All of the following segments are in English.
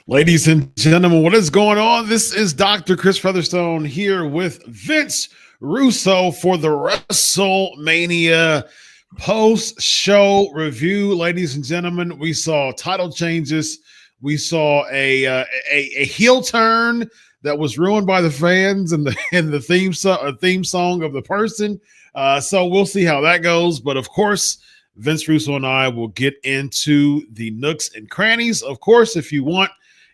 Ladies and gentlemen, what is going on? This is Dr. Chris Featherstone here with Vince Russo for the WrestleMania post-show review. Ladies and gentlemen, we saw title changes. We saw a heel turn that was ruined by the fans and the theme song of the person. So we'll see how that goes. But of course, Vince Russo and I will get into the nooks and crannies. Of course, if you want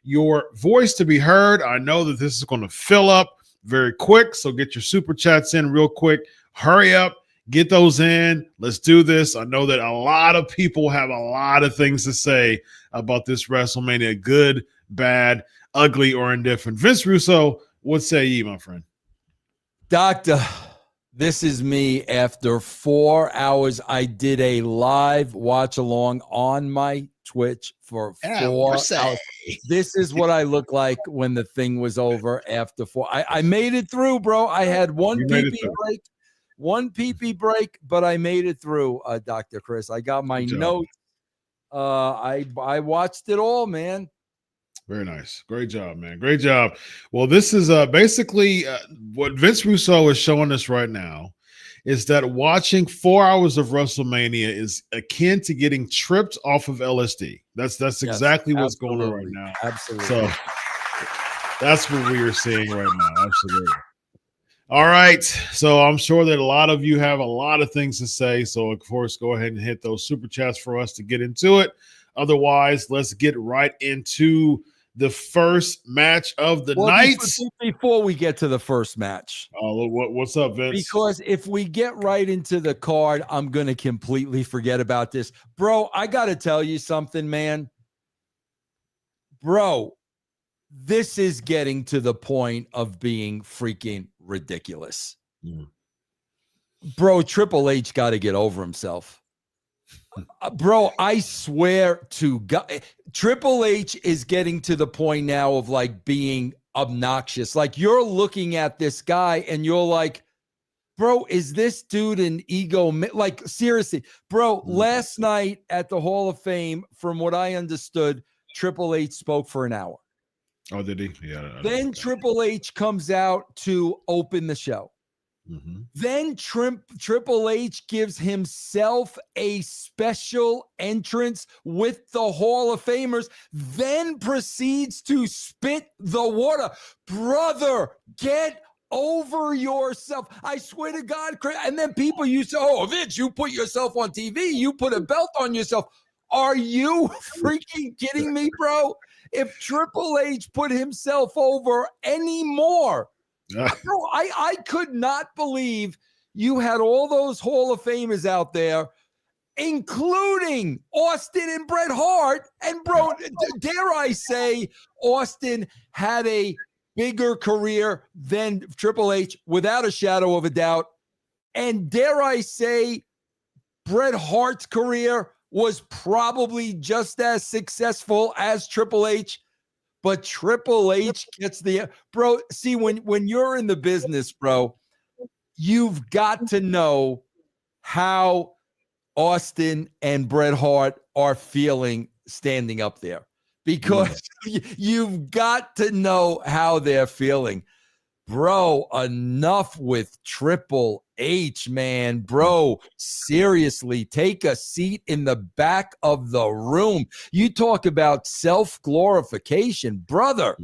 your voice to be heard, I know that this is going to fill up very quick. So get your super chats in real quick. Hurry up. Get those in. Let's do this. I know that a lot of people have a lot of things to say about this WrestleMania. Good, bad, ugly, or indifferent. Vince Russo, what say ye, my friend? Doctor, this is me. After 4 hours, I did a live watch along on my Twitch for 4 hours. This is what I look like when the thing was over after 4. I made it through, bro. I had one pee-pee break, but I made it through, Dr. Chris. I got my notes. I watched it all, man. Very nice. Great job, man. Great job. Well, this is basically what Vince Russo is showing us right now is that watching 4 hours of WrestleMania is akin to getting tripped off of LSD. That's exactly what's going on right now. Absolutely. So that's what we are seeing right now. Absolutely. All right. So I'm sure that a lot of you have a lot of things to say. So, of course, go ahead and hit those super chats for us to get into it. Otherwise, let's get right into the first match of the night. Before we get to the first match. What's up, Vince? Because if we get right into the card, I'm going to completely forget about this. Bro, I got to tell you something, man. Bro, this is getting to the point of being freaking ridiculous. Bro, Triple H got to get over himself. Bro, I swear to God, Triple H is getting to the point now of like being obnoxious. Like you're looking at this guy and you're like, bro, is this dude an ego? Like seriously, bro, last night at the Hall of Fame, from what I understood, Triple H spoke for an hour. Oh, did he? Yeah. Then Triple H comes out to open the show. Then Triple H gives himself a special entrance with the Hall of Famers, then proceeds to spit the water. Brother, get over yourself. I swear to God. And then people used to, oh, Vince, you put yourself on TV. You put a belt on yourself. Are you freaking kidding me, bro? If Triple H put himself over anymore, bro, I could not believe you had all those Hall of Famers out there, including Austin and Bret Hart. And, bro, dare I say, Austin had a bigger career than Triple H, without a shadow of a doubt. And dare I say, Bret Hart's career was probably just as successful as Triple H. But Triple H gets the bro. See, when you're in the business, bro, you've got to know how Austin and Bret Hart are feeling standing up there, because you've got to know how they're feeling. Bro, enough with Triple H, man. Bro, seriously, take a seat in the back of the room. You talk about self-glorification, brother.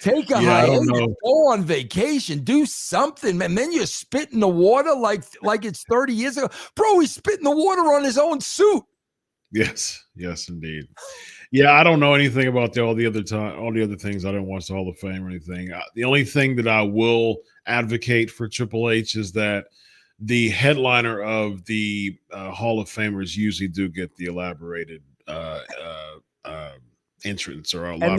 Take a hiatus, go on vacation, do something, man. Then you're spitting the water like it's 30 years ago. Bro, he's spitting the water on his own suit. Yes, indeed. Yeah, I don't know anything about all the other things. I didn't watch the Hall of Fame or anything. The only thing that I will advocate for Triple H is that the headliner of the Hall of Famers usually do get the elaborated entrance or elaborated. And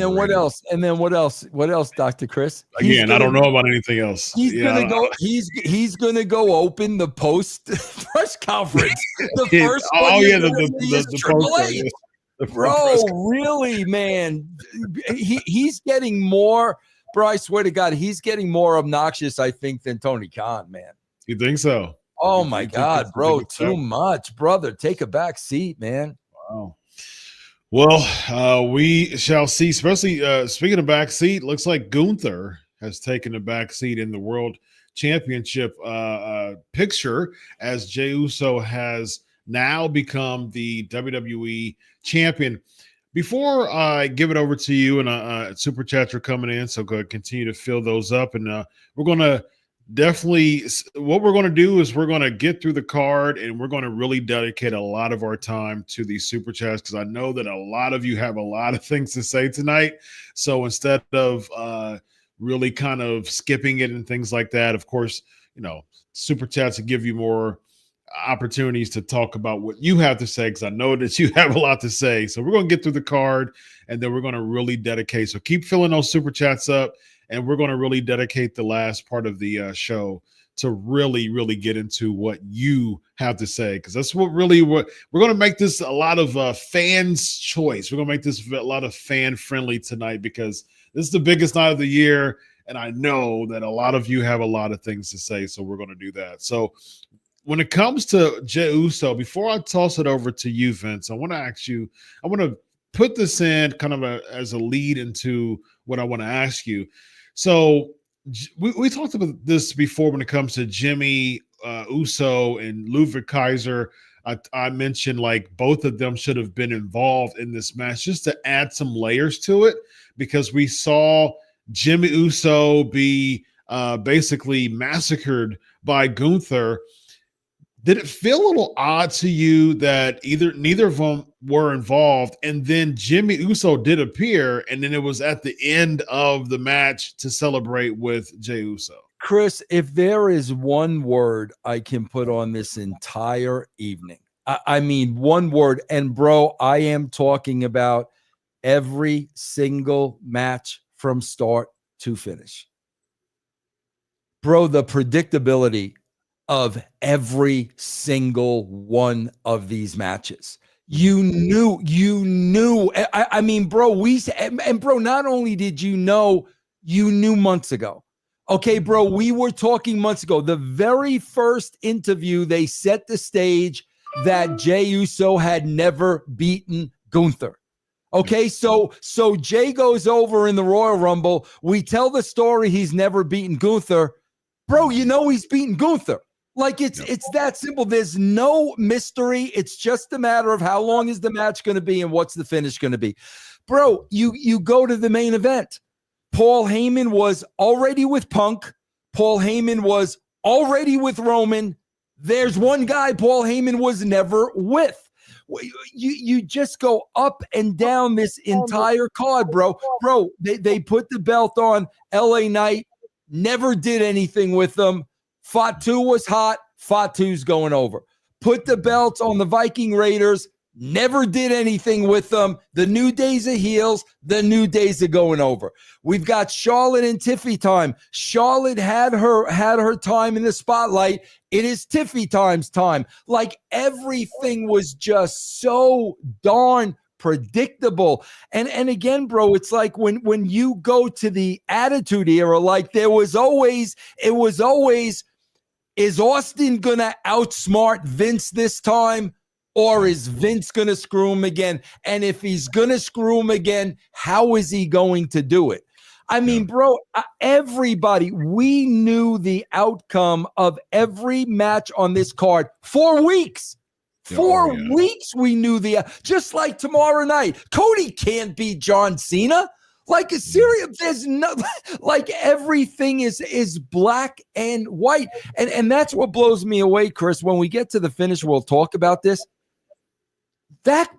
then what else? What else, Dr. Chris? Again, I don't know about anything else. He's gonna go. He's gonna go open the post press conference. The first one. The Triple H. Bro, really, man. He's getting more, bro. I swear to God, he's getting more obnoxious, I think, than Tony Khan, man. You think so? Oh my God, bro, too much, brother. Take a back seat, man. Wow. Well, we shall see. Especially speaking of backseat, looks like Gunther has taken the backseat in the World Championship picture, as Jey Uso has now become the WWE champion. Before I give it over to you, and super chats are coming in, so go ahead, continue to fill those up, and we're going to definitely, what we're going to do is we're going to get through the card, and we're going to really dedicate a lot of our time to these super chats, because I know that a lot of you have a lot of things to say tonight. So instead of really kind of skipping it and things like that, of course, super chats will give you more opportunities to talk about what you have to say, because I know that you have a lot to say. So we're going to get through the card, and then we're going to really dedicate. So keep filling those super chats up, and we're going to really dedicate the last part of the show to really, really get into what you have to say, because that's what we're going to make this a lot of fans' choice. We're going to make this a lot of fan friendly tonight, because this is the biggest night of the year, and I know that a lot of you have a lot of things to say. So we're going to do that. So when it comes to Jey Uso, before I toss it over to you, Vince, I want to ask you, I want to put this in kind of as a lead into what I want to ask you. So we talked about this before when it comes to Jimmy Uso and Ludwig Kaiser. I mentioned like both of them should have been involved in this match just to add some layers to it, because we saw Jimmy Uso be basically massacred by Gunther. Did it feel a little odd to you that neither of them were involved, and then Jimmy Uso did appear, and then it was at the end of the match to celebrate with Jey Uso? Chris, if there is one word I can put on this entire evening, I mean one word, and bro, I am talking about every single match from start to finish. Bro, the predictability of every single one of these matches. You knew. I mean, bro, and bro, not only did you knew months ago. Okay, bro, we were talking months ago. The very first interview, they set the stage that Jey Uso had never beaten Gunther. Okay, so Jey goes over in the Royal Rumble. We tell the story he's never beaten Gunther. Bro, he's beaten Gunther. Like it's that simple. There's no mystery. It's just a matter of how long is the match going to be and what's the finish going to be. Bro, you go to the main event. Paul Heyman was already with Punk. Paul Heyman was already with Roman. There's one guy Paul Heyman was never with. You just go up and down this entire card, bro. Bro, they put the belt on LA Knight, never did anything with them. Fatu was hot. Fatu's going over. Put the belts on the Viking Raiders. Never did anything with them. The New Day's are heels. The New Day's are going over. We've got Charlotte and Tiffy time. Charlotte had her time in the spotlight. It is Tiffy time's time. Like everything was just so darn predictable. And again, bro, it's like when you go to the Attitude Era, like it was always, is Austin going to outsmart Vince this time, or is Vince going to screw him again? And if he's going to screw him again, how is he going to do it? I mean, bro, everybody, we knew the outcome of every match on this card for weeks. 4 weeks we knew just like tomorrow night. Cody can't beat John Cena. Like a serious, there's no, like everything is black and white. And that's what blows me away, Chris. When we get to the finish, we'll talk about this. That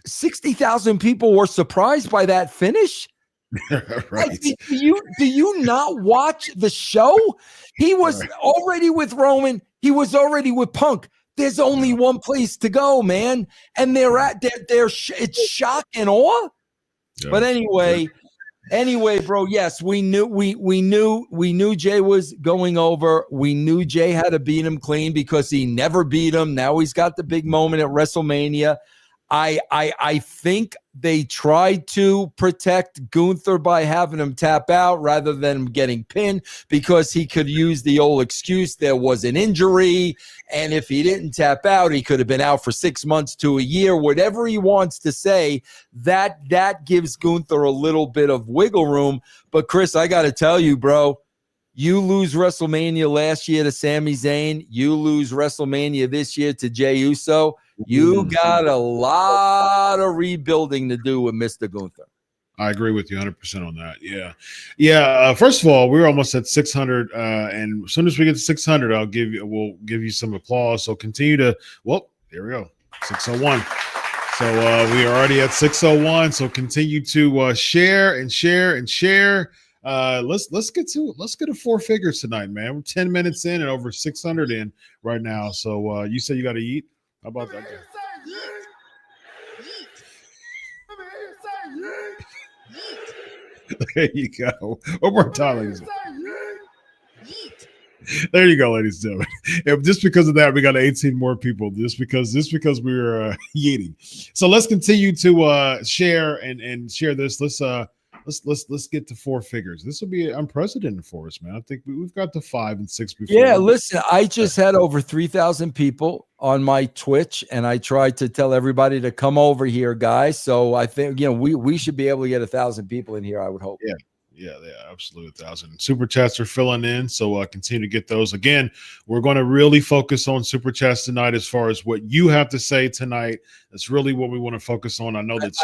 60,000 people were surprised by that finish. Right. Like, do you not watch the show? He was already with Roman. He was already with Punk. There's only one place to go, man. And it's shock and awe. Yeah. But anyway, bro, yes, we knew Jey was going over. We knew Jey had to beat him clean because he never beat him. Now he's got the big moment at WrestleMania. I think they tried to protect Gunther by having him tap out rather than getting pinned, because he could use the old excuse there was an injury, and if he didn't tap out, he could have been out for 6 months to a year. Whatever he wants to say, that gives Gunther a little bit of wiggle room. But Chris, I got to tell you, bro, you lose WrestleMania last year to Sami Zayn, you lose WrestleMania this year to Jey Uso. You got a lot of rebuilding to do with Mr. Gunther. I agree with you 100% on that. Yeah. First of all, we're almost at 600, and as soon as we get to 600, we'll give you some applause. So continue to. Well, there we go, 601. So we are already at 601. So continue to share and share and share. Let's get to 4 figures tonight, man. We're 10 minutes in and over 600 in right now. So you said you got to eat. How about that? There you go. One more time, ladies. There you go, ladies and gentlemen. And just because of that, we got 18 more people. Just because we were eating. So let's continue to share and share this. Let's get to 4 figures. This will be unprecedented for us, man. I think we've got to 5 and 6 before. Yeah, listen, I just had over 3,000 people on my Twitch, and I tried to tell everybody to come over here, guys. So I think we should be able to get 1,000 people in here, I would hope. Yeah, absolutely 1,000. Super chats are filling in, so continue to get those. Again, we're going to really focus on super chats tonight as far as what you have to say tonight. That's really what we want to focus on. I know that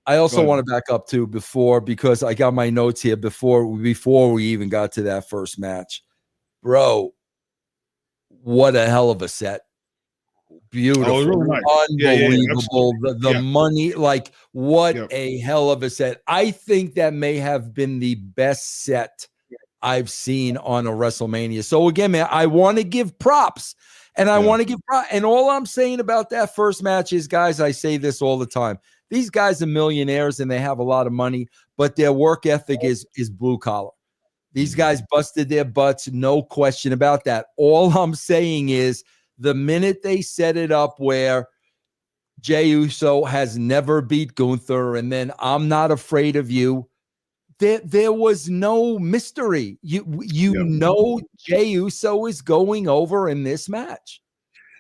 I also want to back up too because I got my notes here before we even got to that first match. Bro, what a hell of a set. Beautiful, really nice. Unbelievable. The money, like what a hell of a set. I think that may have been the best set I've seen on a WrestleMania. So again, man, I want to give props. And I want to give props. And all I'm saying about that first match is, guys, I say this all the time. These guys are millionaires and they have a lot of money, but their work ethic is blue collar. These guys busted their butts, no question about that. All I'm saying is the minute they set it up where Jey Uso has never beat Gunther, and then I'm not afraid of you, there was no mystery. You know Jey Uso is going over in this match.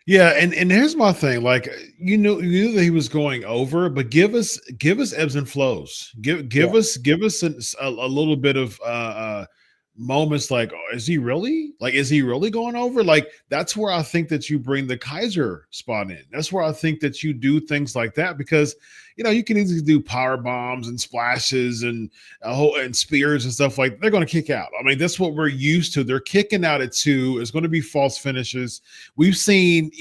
Yeah, and here's my thing. Like, you knew that he was going over, but give us ebbs and flows. Give us a little bit of moments like, oh, is he really going over? Like, that's where I think that you bring the Kaiser spot in. That's where I think that you do things like that, because you can easily do power bombs and splashes and spears and stuff like that. They're going to kick out. I mean, that's what we're used to. They're kicking out at 2. It's going to be false finishes. We see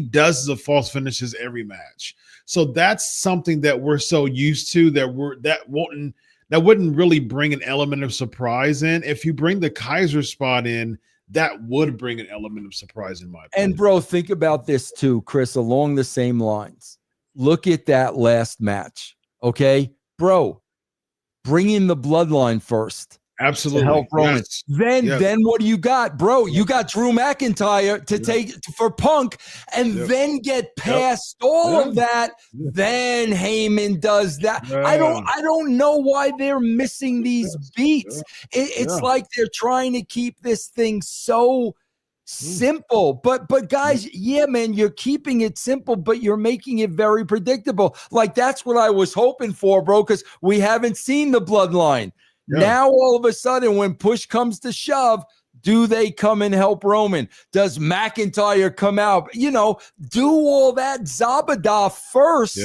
dozens of false finishes every match. So that's something that we're so used to that wouldn't really bring an element of surprise in. If you bring the Kaiser spot in, that would bring an element of surprise in my opinion. And bro, think about this too, Chris, along the same lines. Look at that last match. Okay, bro, bring in the bloodline first. Absolutely. To help Rollins. Yes. Then what do you got, bro? You got Drew McIntyre to take for Punk, and then get past all of that. Then Heyman does that. I don't know why they're missing these beats. It's like they're trying to keep this thing so simple, but guys, man, you're keeping it simple, but you're making it very predictable. Like, that's what I was hoping for, bro, because we haven't seen the bloodline. Now all of a sudden, when push comes to shove, do they come and help Roman? Does McIntyre come out? Do all that Zabada first.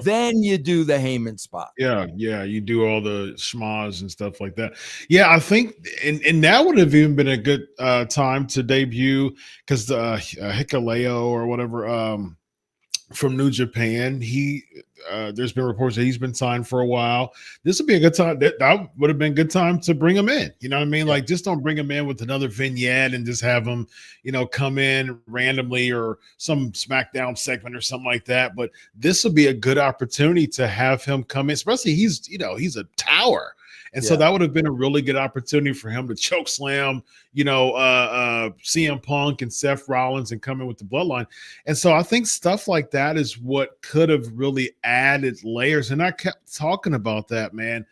Then you do the Heyman spot. Yeah, you do all the schmas and stuff like that. Yeah, I think, and that would have even been a good time to debut, because the Hikuleo or whatever from New Japan, there's been reports that he's been signed for a while. This would be a good time. That would have been a good time to bring him in. You know what I mean? Like, just don't bring him in with another vignette and just have him, come in randomly or some SmackDown segment or something like that. But this would be a good opportunity to have him come in, especially he's a tower. And so that would have been a really good opportunity for him to choke slam, CM Punk and Seth Rollins and come in with the bloodline. And so I think stuff like that is what could have really added layers. And I kept talking about that, man.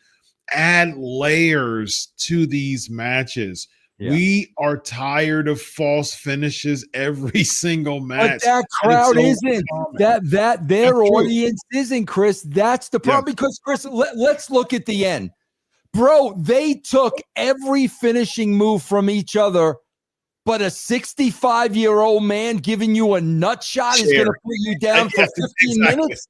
Add layers to these matches. Yeah. We are tired of false finishes every single match. But that crowd isn't. Their audience isn't, Chris. That's the problem. Because, Chris, let's look at the end. Bro, they took every finishing move from each other, but a 65-year-old man giving you a nut shot is going to put you down for 15 minutes.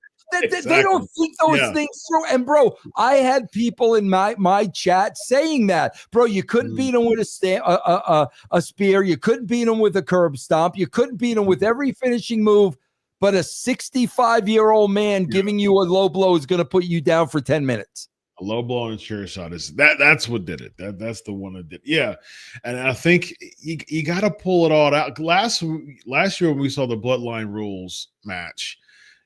They don't think those things through. And, bro, I had people in my chat saying that. Bro, you couldn't beat him with a spear. You couldn't beat him with a curb stomp. You couldn't beat him with every finishing move. But a 65-year-old man giving you a low blow is going to put you down for 10 minutes. A low blow and chair shot is that's what did it. That's the one that did. Yeah. And I think you got to pull it all out. Last year when we saw the Bloodline Rules match,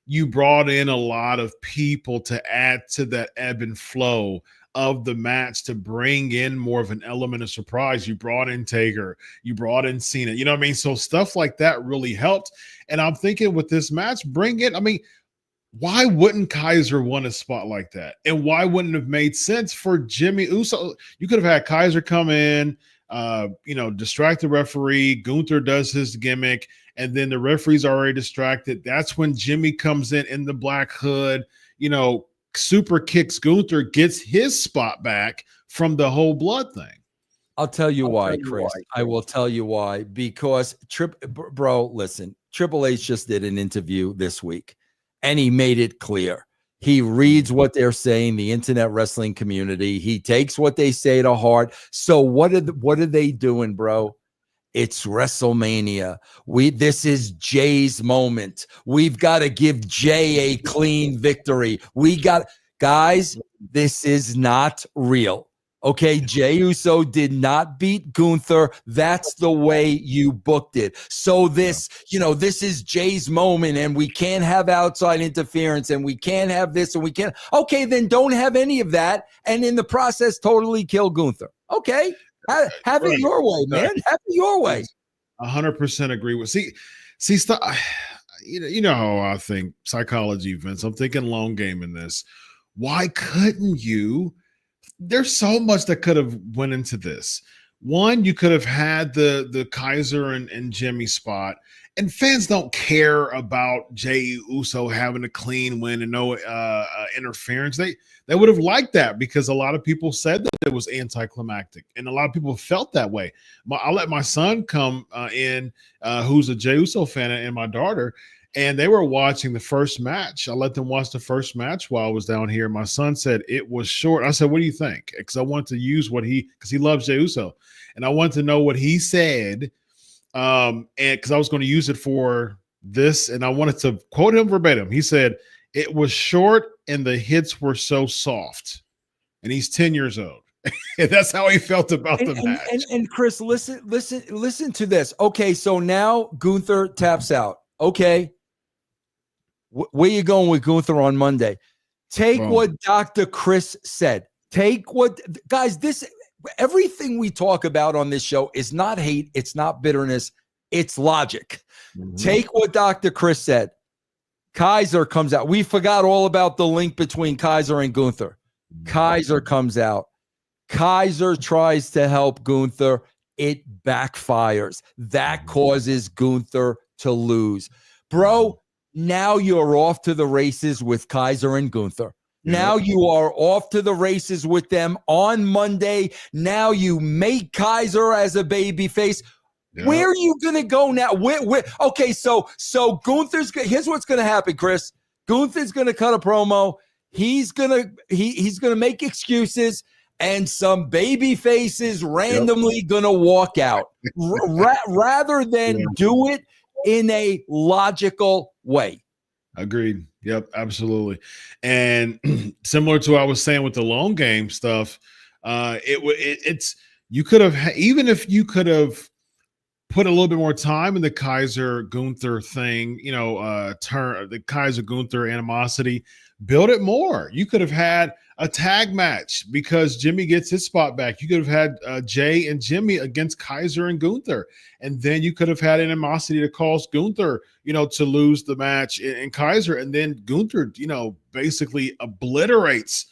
you brought in a lot of people to add to that ebb and flow of the match to bring in more of an element of surprise. You brought in Taker, you brought in Cena, you know what I mean? So stuff like that really helped. And I'm thinking with this match, why wouldn't Kaiser want a spot like that? And why wouldn't it have made sense for Jimmy Uso? You could have had Kaiser come in, distract the referee. Gunther does his gimmick, and then the referee's already distracted. That's when Jimmy comes in the black hood, super kicks Gunther, gets his spot back from the whole blood thing. I'll tell you why, Chris. I will tell you why. Because, listen, Triple H just did an interview this week, and he made it clear. He reads what they're saying, the internet wrestling community. He takes what they say to heart. So what are they doing, bro? It's WrestleMania. This is Jey's moment. We've got to give Jey a clean victory. Guys, this is not real. Okay, Jey Uso did not beat Gunther. That's the way you booked it. So this is Jey's moment, and we can't have outside interference, and we can't have this, and we can't. Okay, then don't have any of that, and in the process, totally kill Gunther. Okay, have it your way, man. Have it your way. 100% agree with. See, stop. You know how I think psychology, Vince. I'm thinking long game in this. Why couldn't you? There's so much that could have went into this. One, you could have had the Kaiser and Jimmy spot, and fans don't care about Jey Uso having a clean win and no interference. They would have liked that because a lot of people said that it was anticlimactic, and a lot of people felt that way. I'll let my son come in, who's a Jey Uso fan, and my daughter. And they were watching the first match. I let them watch the first match while I was down here. My son said it was short. I said, what do you think? Because I wanted to use because he loves Jey Uso. And I wanted to know what he said. And because I was going to use it for this. And I wanted to quote him verbatim. He said, it was short and the hits were so soft. And he's 10 years old. And that's how he felt about the match. And Chris, listen to this. Okay, so now Gunther taps out. Okay. Where you going with Gunther on Monday? Take what Dr. Chris said. Everything we talk about on this show is not hate. It's not bitterness. It's logic. Mm-hmm. Take what Dr. Chris said. Kaiser comes out. We forgot all about the link between Kaiser and Gunther. Mm-hmm. Kaiser comes out. Kaiser tries to help Gunther. It backfires. That causes Gunther to lose. Bro, now you're off to the races with Kaiser and Gunther. Now you are off to the races with them on Monday. Now you make Kaiser as a babyface. Yep. Where are you going to go now? Okay, so Gunther's here's what's going to happen, Chris. Gunther's going to cut a promo. He's going to make excuses, and some baby faces randomly going to walk out rather than do it in a logical way. Agreed. Yep, absolutely. And similar to what I was saying with the long game stuff, it's you could have, even if you could have put a little bit more time in the Kaiser Gunther thing, turn the Kaiser Gunther animosity, build it more. You could have had a tag match because Jimmy gets his spot back. You could have had Jay and Jimmy against Kaiser and Gunther. And then you could have had animosity to cause Gunther, to lose the match in Kaiser. And then Gunther, basically obliterates,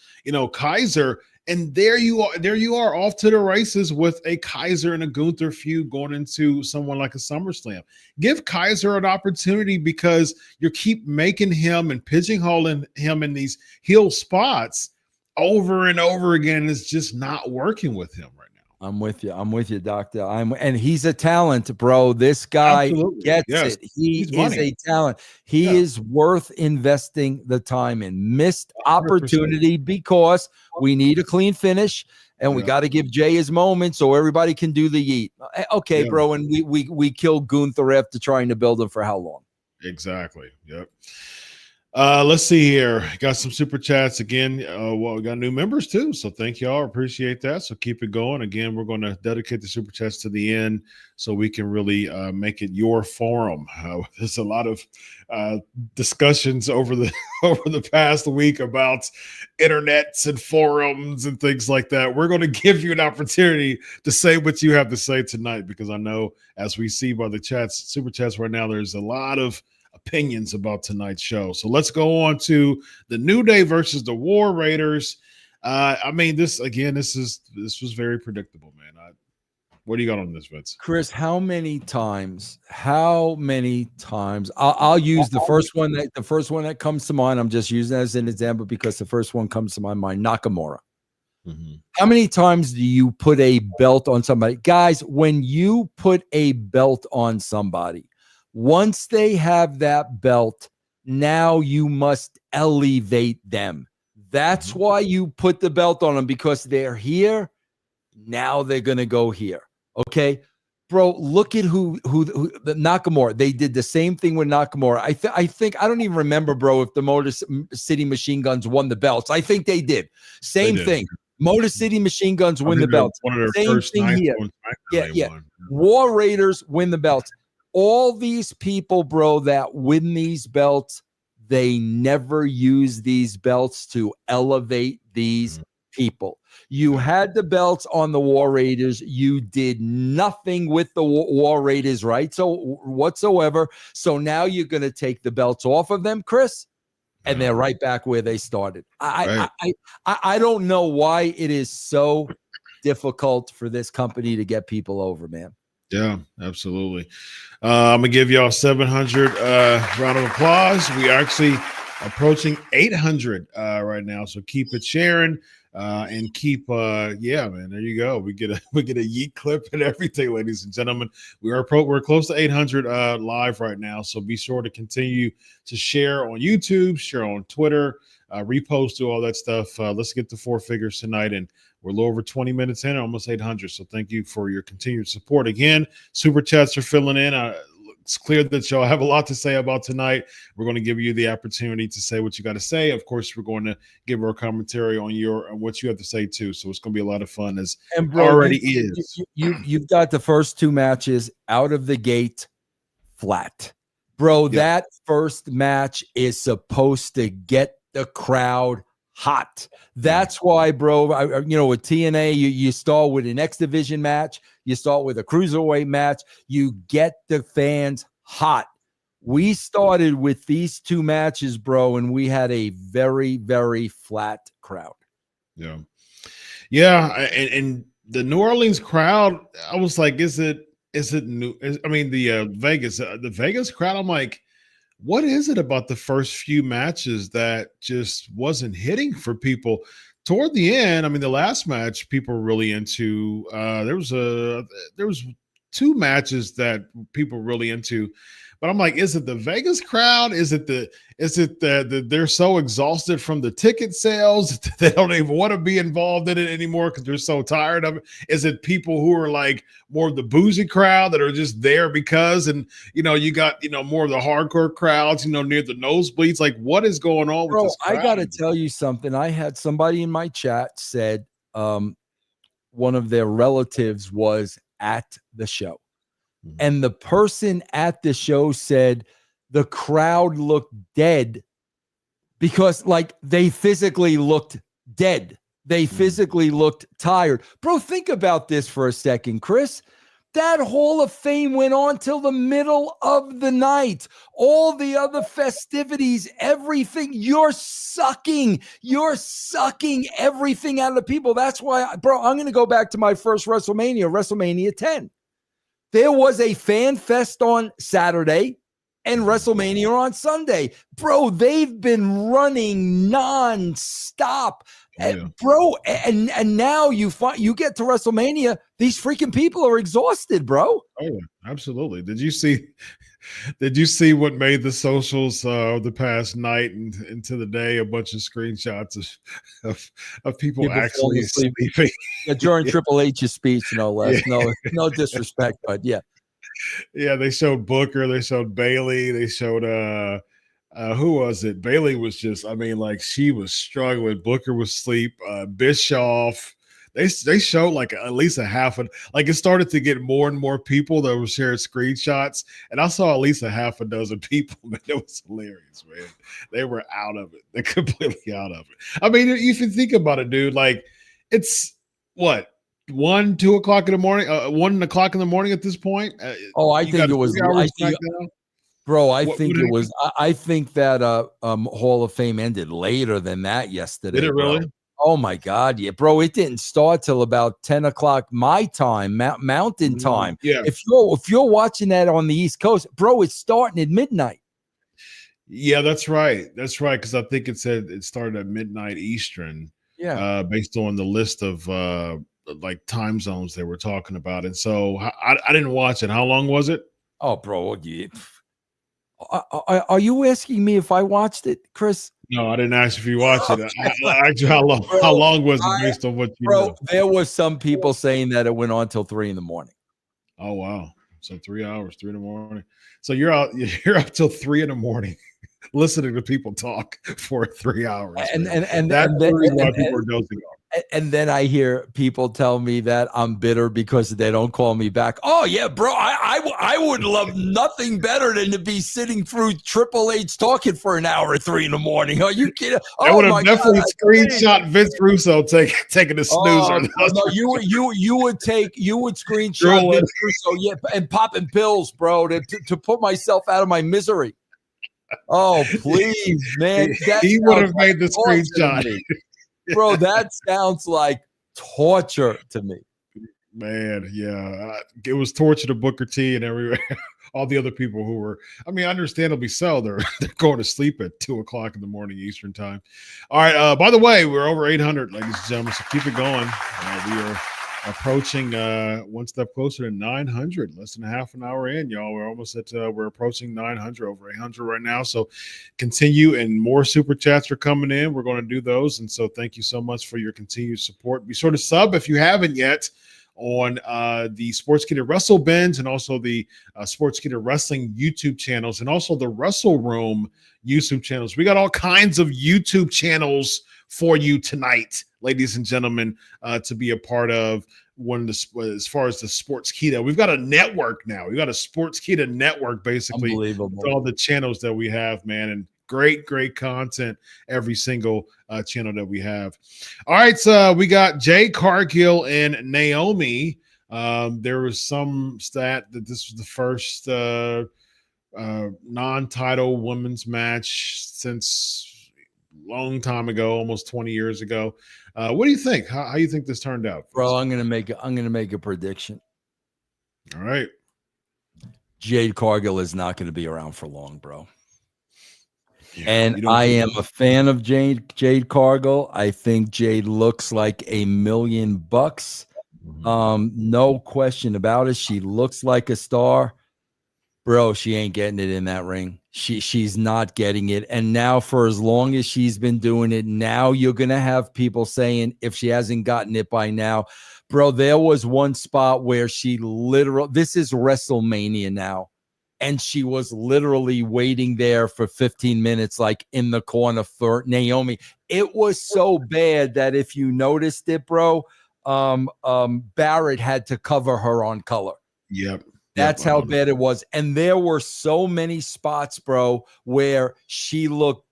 Kaiser. And there you are off to the races with a Kaiser and a Gunther feud going into someone like a SummerSlam. Give Kaiser an opportunity because you keep making him and pigeonholing him in these heel spots over and over again. It's just not working with him right now. I'm with you, Doctor. And he's a talent, bro. This guy gets it. He's a talent. He is worth investing the time in. Missed 100%. Opportunity because we need a clean finish and we got to give Jay his moment so everybody can do the yeet. Okay, bro. And we killed Gunther after trying to build him for how long? Exactly. Yep. Let's see here. Got some super chats again. We got new members too. So thank y'all. Appreciate that. So keep it going. Again, we're going to dedicate the super chats to the end so we can really make it your forum. There's a lot of discussions over the past week about internets and forums and things like that. We're going to give you an opportunity to say what you have to say tonight, because I know, as we see by the super chats right now, there's a lot of opinions about tonight's show. So let's go on to the New Day versus the War Raiders. This was very predictable, man. What do you got on this, Vince? Chris, how many times? I'll use the first one that comes to mind. I'm just using that as an example because the first one comes to my mind, Nakamura. Mm-hmm. How many times do you put a belt on somebody? Guys, when you put a belt on somebody, once they have that belt, now you must elevate them. That's why you put the belt on them, because they're here. Now they're going to go here. Okay, bro, look at who the Nakamura. They did the same thing with Nakamura. I think, I don't even remember, bro, if the Motor City Machine Guns won the belts. I think they did. Same thing. Motor City Machine Guns win the belts. Same thing here. Yeah. War Raiders win the belts. All these people, bro, that win these belts, they never use these belts to elevate these people. You had the belts on the War Raiders. You did nothing with the War Raiders, right? So whatsoever. So now you're going to take the belts off of them, Chris, and they're right back where they started. I don't know why it is so difficult for this company to get people over, man. Yeah, absolutely. I'm gonna give y'all 700 round of applause. We are actually approaching 800 right now, so keep it sharing and keep man, there you go. We get a yeet clip and everything, ladies and gentlemen. We're close to 800 live right now, so be sure to continue to share on YouTube, share on Twitter, repost, do all that stuff. Let's get to 4 figures tonight, and we're a little over 20 minutes in, almost 800. So thank you for your continued support. Again, super chats are filling in. It's clear that y'all have a lot to say about tonight. We're going to give you the opportunity to say what you got to say. Of course, we're going to give our commentary on what you have to say too. So it's going to be a lot of fun, as already is. You've got the first 2 matches out of the gate flat, bro. That first match is supposed to get the crowd hot. That's why, bro, with TNA, you start with an X Division match, you start with a cruiserweight match, you get the fans hot. We started with these 2 matches, bro, and we had a very, very flat crowd. Yeah. And the New Orleans crowd, I was like, is it new? The Vegas crowd, I'm like, what is it about the first few matches that just wasn't hitting for people? Toward the end, the last match people were really into. There was 2 matches that people were really into, but I'm like, is it the Vegas crowd? Is it the they're so exhausted from the ticket sales that they don't even want to be involved in it anymore because they're so tired of it? Is it people who are like more of the bougie crowd that are just there because, and you got more of the hardcore crowds, near the nosebleeds? Like, what is going on with this crowd? I got to tell you something. I had somebody in my chat said one of their relatives was at the show. And the person at the show said the crowd looked dead because like they physically looked dead. They physically looked tired. Bro, think about this for a second, Chris. That Hall of Fame went on till the middle of the night. All the other festivities, everything, you're sucking everything out of the people. That's why, bro, I'm going to go back to my first WrestleMania 10. There was a fan fest on Saturday and WrestleMania on Sunday. Bro, they've been running nonstop. Bro, and now you get to WrestleMania, these freaking people are exhausted, bro. Oh yeah, absolutely. Did you see what made the socials the past night and into the day? A bunch of screenshots of people actually sleeping during Triple H's speech, no less. No disrespect, but yeah. Yeah, they showed Booker, they showed Bailey, they showed who was it? Bailey was just, like she was struggling. Booker was asleep. Bischoff. They showed like at least a half of, like it started to get more and more people that were sharing screenshots, and I saw at least a half a dozen people. Man, it was hilarious, man. They were out of it. They're completely out of it. If you think about it, dude, like it's what 2 o'clock in the morning, 1 o'clock in the morning at this point. I think it was. Bro, I think that Hall of Fame ended later than that yesterday. Did it really? Bro. Oh my God, yeah, bro! It didn't start till about 10 o'clock my time, Mountain time. Yeah. If you're watching that on the East Coast, bro, it's starting at midnight. Yeah, that's right. That's right. Because I think it said it started at midnight Eastern. Yeah. Based on the list of like time zones they were talking about, and so I didn't watch it. How long was it? Oh, bro, are you asking me if I watched it, Chris? No, I didn't ask if you watched it. I asked you how long was it based on what you know? There was some people saying that it went on till 3 a.m. Oh wow! So 3 hours, 3 a.m. So you're up till 3 a.m. listening to people talk for 3 hours, and that's the reason why people are dozing off. And then I hear people tell me that I'm bitter because they don't call me back. Oh yeah, bro, I would love nothing better than to be sitting through Triple H talking for an hour at 3 a.m. Are you kidding? I would have definitely screenshot Vince Russo taking a snoozer. No, you would screenshot Vince Russo, yeah, and popping pills, bro, to put myself out of my misery. Oh please, man, he would have made the screenshot. Bro, that sounds like torture to me. Man, yeah. It was torture to Booker T and everywhere. All the other people who were, understandably so, they're going to sleep at 2 o'clock in the morning Eastern time. All right. By the way, we're over 800, ladies and gentlemen, so keep it going. We are approaching one step closer to 900, less than half an hour in, y'all. We're almost we're approaching 900, over 800 right now. So continue, and more super chats are coming in. We're going to do those. And so thank you so much for your continued support. Be sure to sub if you haven't yet on the Sportskeeda Wrestle Binge and also the Sportskeeda Wrestling YouTube channels, and also the Wrestle Room YouTube channels. We got all kinds of YouTube channels for you tonight, ladies and gentlemen, to be a part of as far as the Sportskeeda. We've got a network now. We've got a Sportskeeda network, basically. Unbelievable. With all the channels that we have, man, and great content every single channel that we have. All right, so we got Jade Cargill and Naomi. There was some stat that this was the first non-title women's match since long time ago, almost 20 years ago. What do you think? How do you think this turned out? Bro, I'm gonna make a prediction. All right. Jade Cargill is not going to be around for long, bro. Yeah, and I am a fan of Jade Cargill. I think Jade looks like $1 million. No question about it. She looks like a star. Bro, she ain't getting it in that ring. She's not getting it. And now, for as long as she's been doing it, now you're going to have people saying, if she hasn't gotten it by now, bro, there was one spot where she literally, this is WrestleMania now, and she was literally waiting there for 15 minutes, like in the corner for Naomi. It was so bad that if you noticed it, bro, Barrett had to cover her on color. Yep. That's how bad it was. And there were so many spots, bro, where she looked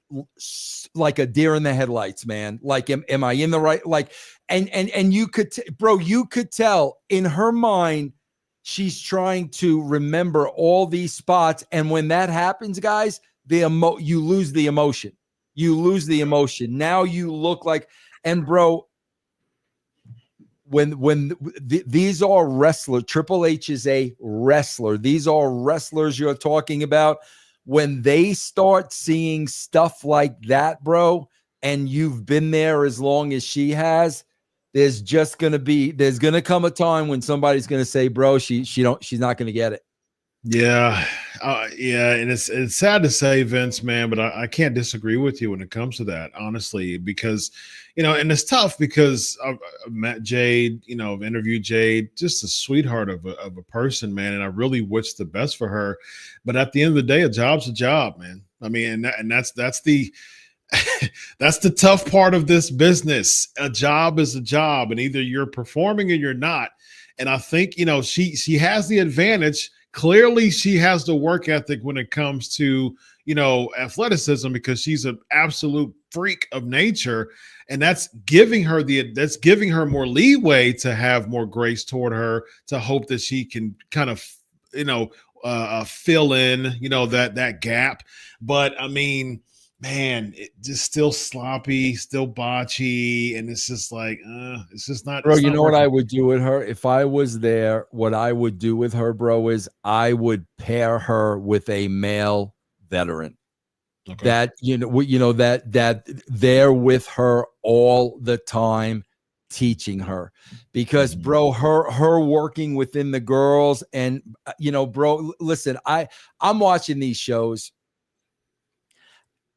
like a deer in the headlights, man. Like, am I in the right? Like, and you could, you could tell in her mind, she's trying to remember all these spots. And when that happens, guys, you lose the emotion. You lose the emotion. Now you look like, and bro, these are wrestlers. Triple H is a wrestler. These are wrestlers you're talking about. When they start seeing stuff like that, bro, and you've been there as long as she has, there's going to come a time when somebody's going to say, bro, she's not going to get it. Yeah. And it's sad to say, Vince, man, but I can't disagree with you when it comes to that, honestly, because, and it's tough because I've met Jade, I've interviewed Jade, just a sweetheart of a person, man. And I really wish the best for her. But at the end of the day, a job's a job, man. I mean, and that's the, that's the tough part of this business. A job is a job, and either you're performing or you're not. And I think, she has the advantage. Clearly, she has the work ethic when it comes to, athleticism, because she's an absolute freak of nature. And that's giving her more leeway to have more grace toward her, to hope that she can kind of, fill in, that gap. But I mean, man, it just still sloppy, still botchy, and it's just like, it's just not. Bro, you know what I would do with her if I was there? What I would do with her, bro, is I would pair her with a male veteran. Okay. That they're with her all the time, teaching her, because bro, her working within the girls, and bro, listen, I'm watching these shows.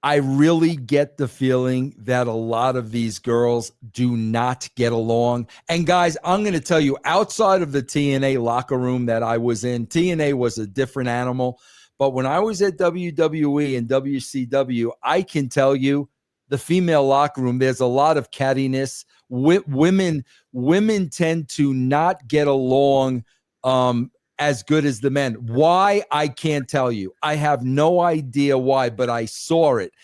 I really get the feeling that a lot of these girls do not get along. And guys, I'm going to tell you, outside of the TNA locker room that I was in, TNA was a different animal. But when I was at WWE and WCW, I can tell you the female locker room, there's a lot of cattiness. Women tend to not get along as good as the men. Why? I can't tell you. I have no idea why, but I saw it.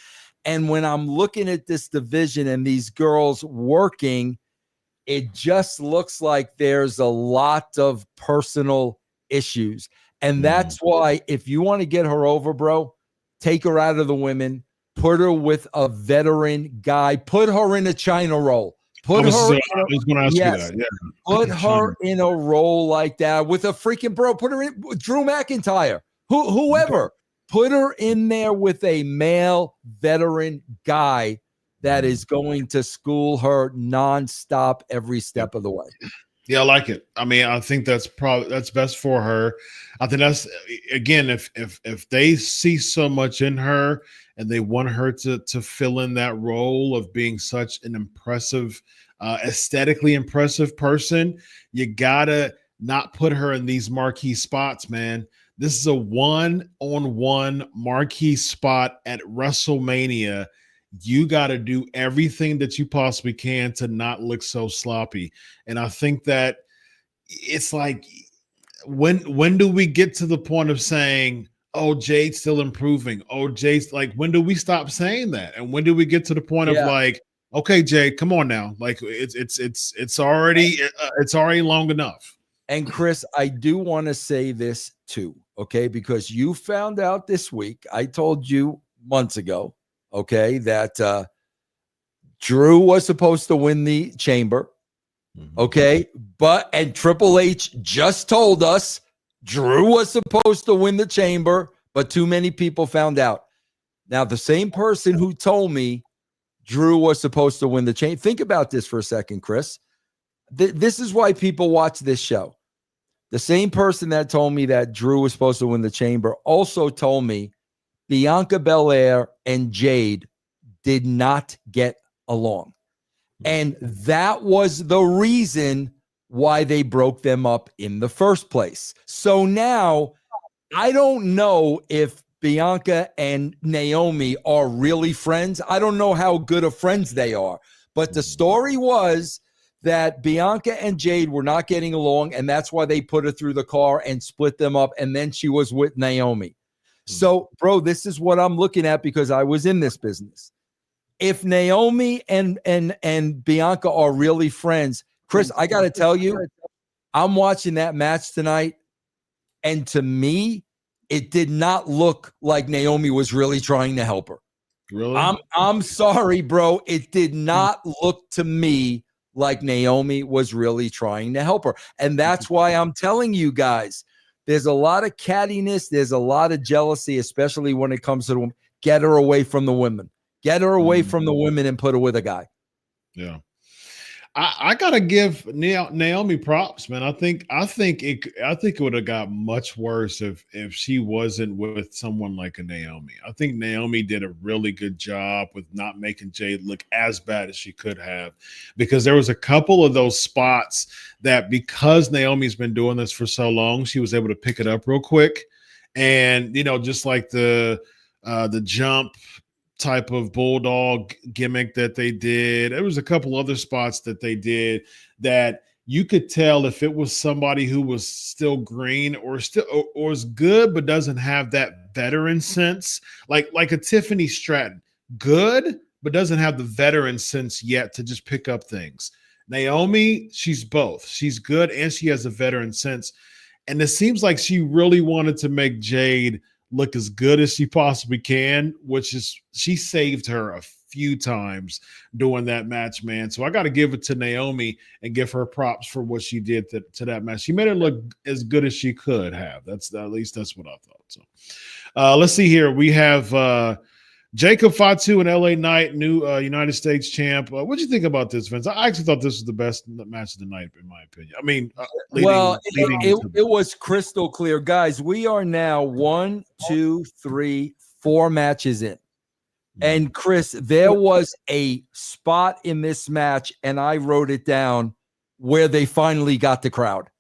And when I'm looking at this division and these girls working, it just looks like there's a lot of personal issues. And that's why, if you want to get her over, bro, take her out of the women, put her with a veteran guy, put her in a China role. Put her in a role like that with a freaking bro. Put her in Drew McIntyre, whoever. Put her in there with a male veteran guy that is going to school her nonstop every step of the way. Yeah, I like it. I mean, I think that's best for her. I think that's, again, if they see so much in her and they want her to fill in that role of being such an impressive, aesthetically impressive person, you gotta not put her in these marquee spots, man. This is a one-on-one marquee spot at WrestleMania. You got to do everything that you possibly can to not look so sloppy. And I think that it's like, when do we get to the point of saying, oh, Jade's still improving? Oh, Jade's like, when do we stop saying that? And when do we get to the point of like, okay, Jade, come on now. Like it's already long enough. And Chris, I do want to say this too, okay? Because you found out this week, I told you months ago, okay, that Drew was supposed to win the chamber, okay? And Triple H just told us Drew was supposed to win the chamber, but too many people found out. Now, the same person who told me Drew was supposed to win the chamber, think about this for a second, Chris. This is why people watch this show. The same person that told me that Drew was supposed to win the chamber also told me Bianca Belair and Jade did not get along. And that was the reason why they broke them up in the first place. So now I don't know if Bianca and Naomi are really friends. I don't know how good of friends they are. But the story was that Bianca and Jade were not getting along, and that's why they put her through the car and split them up, and then she was with Naomi. So, bro, this is what I'm looking at because I was in this business. If Naomi and Bianca are really friends, Chris, I got to tell you, I'm watching that match tonight, and to me, it did not look like Naomi was really trying to help her. Really? I'm sorry, bro. It did not look to me like Naomi was really trying to help her. And that's why I'm telling you guys, there's a lot of cattiness. There's a lot of jealousy, especially when it comes to the women. Get her away from the women. Get her away from the women and put her with a guy. Yeah. I gotta give Naomi props, man. I think it would have got much worse if she wasn't with someone like a Naomi. I think Naomi did a really good job with not making Jade look as bad as she could have, because there was a couple of those spots that, because Naomi's been doing this for so long, she was able to pick it up real quick, and just like the jump type of bulldog gimmick that they did. There was a couple other spots that they did that you could tell if it was somebody who was still green or is good but doesn't have that veteran sense, like a Tiffany Stratton, good but doesn't have the veteran sense yet to just pick up things. Naomi, she's both. She's good and she has a veteran sense. And it seems like she really wanted to make Jade look as good as she possibly can, which is, she saved her a few times doing that match, man. So I got to give it to Naomi and give her props for what she did to that match. She made it look as good as she could have. At least that's what I thought. So let's see here. We have Jacob Fatu and LA Knight, new United States champ. What do you think about this, Vince? I actually thought this was the best match of the night, in my opinion. I mean, it was crystal clear. Guys, we are now 1, 2, 3, 4 matches in. And Chris, there was a spot in this match, and I wrote it down, where they finally got the crowd.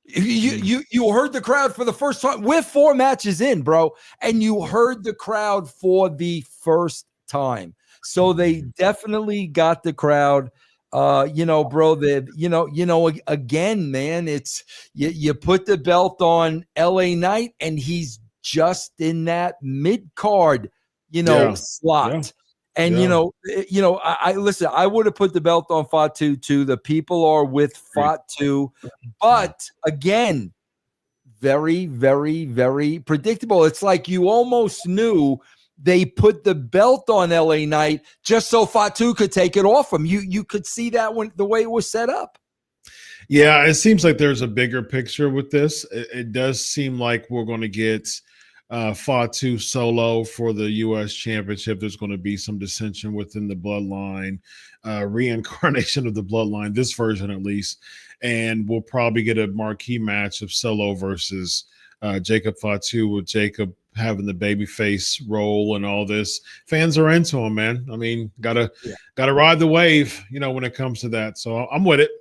You heard the crowd for the first time. We're 4 matches in, bro, and you heard the crowd for the first time. So they definitely got the crowd. Bro, again, man, it's you put the belt on LA Knight, and he's just in that mid-card, slot. Yeah. And, I listen, I would have put the belt on Fatu too. The people are with Fatu. But again, very, very, very predictable. It's like you almost knew they put the belt on LA Knight just so Fatu could take it off him. You could see that the way it was set up. Yeah, it seems like there's a bigger picture with this. It does seem like we're going to get Fatu solo for the U.S. Championship. There's going to be some dissension within the bloodline, reincarnation of the bloodline, this version at least, and we'll probably get a marquee match of Solo versus Jacob Fatu, with Jacob having the babyface role and all this. Fans are into him, man. I mean, gotta ride the wave, when it comes to that. So I'm with it.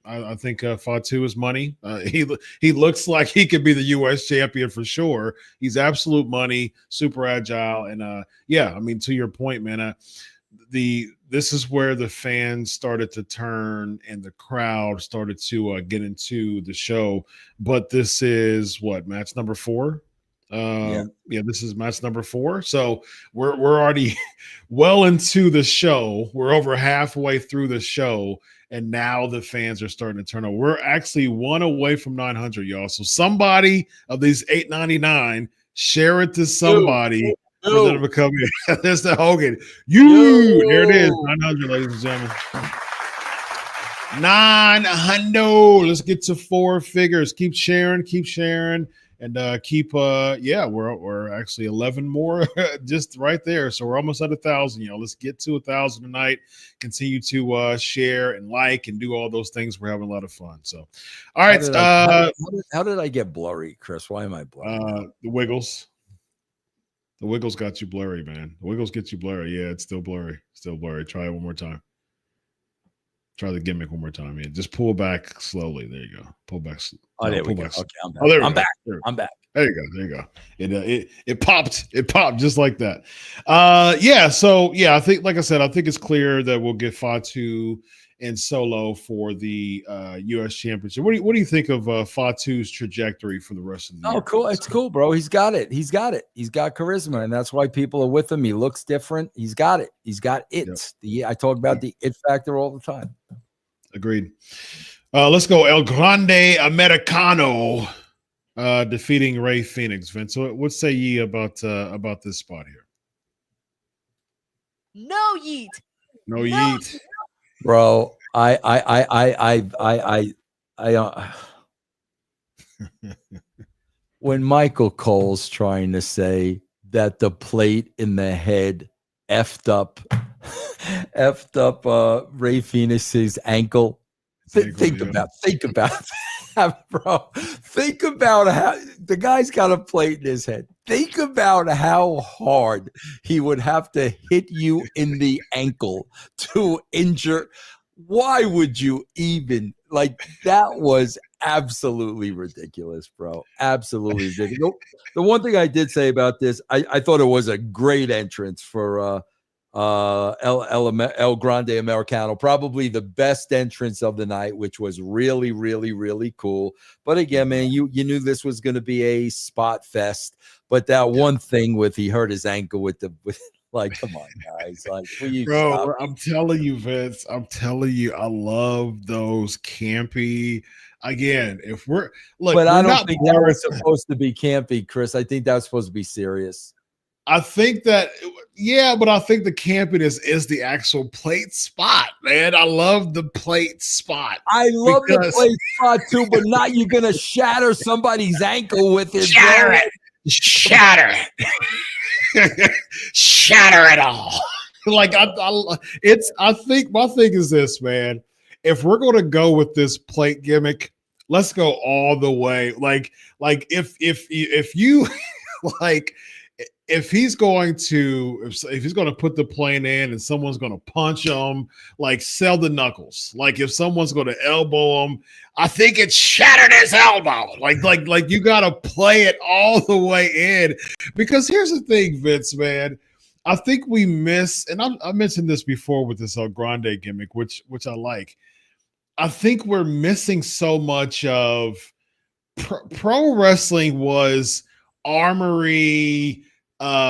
I think Fatu is money. He looks like he could be the U.S. champion for sure. He's absolute money, super agile, and I mean, to your point, man, this is where the fans started to turn and the crowd started to get into the show. But this is match number 4. This is match number 4. So we're already well into the show. We're over halfway through the show. And now the fans are starting to turn over. We're actually 1 away from 900, y'all. So somebody of these 899, share it to somebody for them to become here. There's the Hogan. There it is, 900, ladies and gentlemen. 900. Let's get to 4 figures. Keep sharing. And we're actually 11 more just right there. So we're almost at 1,000, y'all. Let's get to 1,000 tonight. Continue to share and like and do all those things. We're having a lot of fun. So, all right. How did I get blurry, Chris? Why am I blurry? The Wiggles. The Wiggles got you blurry, man. The Wiggles get you blurry. Yeah, it's still blurry. Try it one more time. Try the gimmick one more time. Yeah, just pull back slowly. There you go. Pull back. There we go. Okay, I'm back. I'm back. There you go. It popped. It popped just like that. I think, like I said, I think it's clear that we'll get Fatu and Solo for the U.S. Championship. What do you think of Fatu's trajectory for the rest of the year? Oh, cool. It's cool, bro. He's got it. He's got charisma, and that's why people are with him. He looks different. He's got it. He's got it. Yep. I talk about the it factor all the time. Agreed. Let's go. El Grande Americano defeating Rey Fenix. Vince, what say ye about this spot here? No yeet. No yeet. Bro, when Michael Cole's trying to say that the plate in the head effed up Rey Fenix's ankle. Think about that, bro. Think about how the guy's got a plate in his head. Think about how hard he would have to hit you in the ankle to injure. Why would you even that? Was absolutely ridiculous, bro. Absolutely ridiculous. The one thing I did say about this, I thought it was a great entrance for El Grande Americano, probably the best entrance of the night, which was really, really, really cool. But again, man, you knew this was going to be a spot fest. But that one thing with he hurt his ankle with come on, guys. Please bro, stop. I'm telling you, Vince. I'm telling you, I love those campy. Again, if we're but I don't think that was supposed to be campy, Chris. I think that was supposed to be serious. I think that, but I think the campiness is the actual plate spot, man. I love the plate spot. I love the plate spot too, but not you're gonna shatter somebody's ankle with it. Shatter it, shatter it all. I think my thing is this, man. If we're gonna go with this plate gimmick, let's go all the way. If you if he's going to put the plane in and someone's going to punch him, sell the knuckles. If someone's going to elbow him, I think it shattered his elbow. You got to play it all the way in, because here's the thing, Vince, man. I think we miss, and I mentioned this before with this El Grande gimmick, which I like. I think we're missing so much of pro wrestling was armory,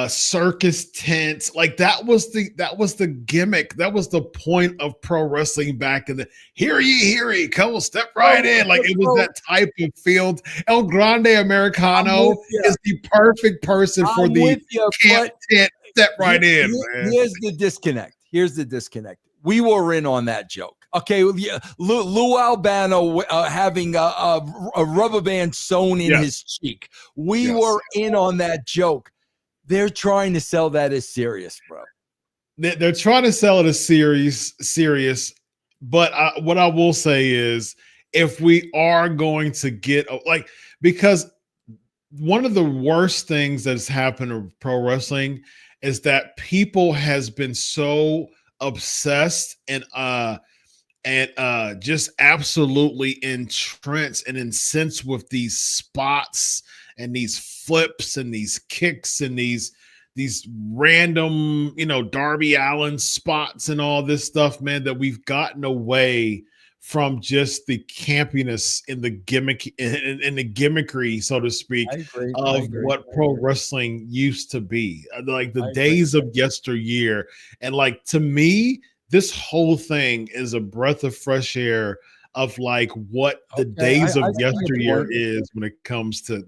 circus tents. That was the gimmick. That was the point of pro wrestling back in the hear ye, come on, step right in. It was that type of field. El Grande Americano is the perfect person for the camp tent. Step right in, man. Here's the disconnect. We were in on that joke. Okay, Lou Albano having a rubber band sewn in his cheek. We were in on that joke. They're trying to sell that as serious, bro. They're trying to sell it as serious. But what I will say is, if we are going to get because one of the worst things that's happened to pro wrestling is that people has been so obsessed and just absolutely entrenched and incensed with these spots and these flips and these kicks and these random, Darby Allin spots and all this stuff, man, that we've gotten away from just the campiness and the gimmick and the gimmickry, so to speak, of what pro wrestling used to be, the days of yesteryear. And to me, this whole thing is a breath of fresh air of what the days of yesteryear is when it comes to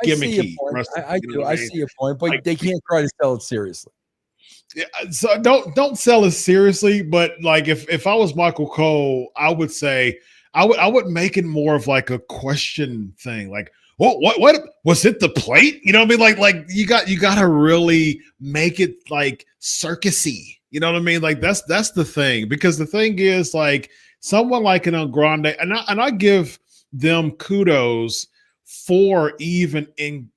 gimmicky wrestling. I see your point, but they can't try to sell it seriously. Yeah, so don't sell it seriously. But if I was Michael Cole, I would say I would make it more of a question thing. What was it, the plate? You know what I mean? You got to really make it circusy. You know what I mean? That's the thing, because the thing is someone like an El Grande, and I give them kudos for even in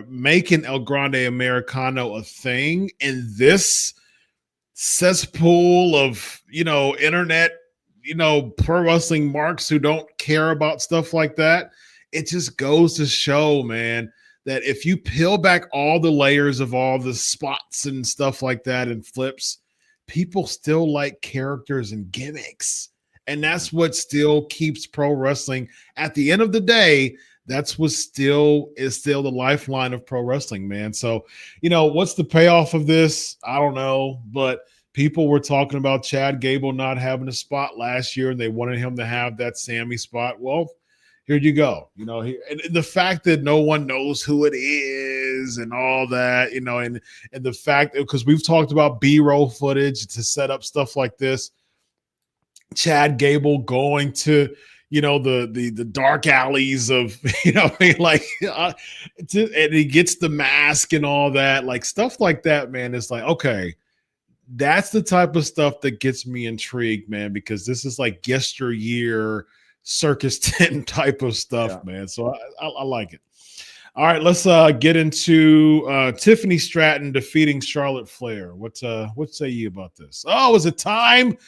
making El Grande Americano a thing in this cesspool of internet pro wrestling marks who don't care about stuff like that. It just goes to show, man, that if you peel back all the layers of all the spots and stuff like that and flips, people still like characters and gimmicks. And that's what still keeps pro wrestling. At the end of the day, that's what still the lifeline of pro wrestling, man. So, what's the payoff of this? I don't know, but people were talking about Chad Gable not having a spot last year, and they wanted him to have that Sammy spot. Well, here you go. And the fact that no one knows who it is and all that, and the fact, because we've talked about B-roll footage to set up stuff like this. Chad Gable going to the dark alleys of and he gets the mask and all that, like stuff like that, man. It's like, okay, that's the type of stuff that gets me intrigued, man, because this is like yesteryear circus tent type of stuff, man. So I like it. All right, let's get into Tiffany Stratton defeating Charlotte Flair. What say you about this? Oh, is it time?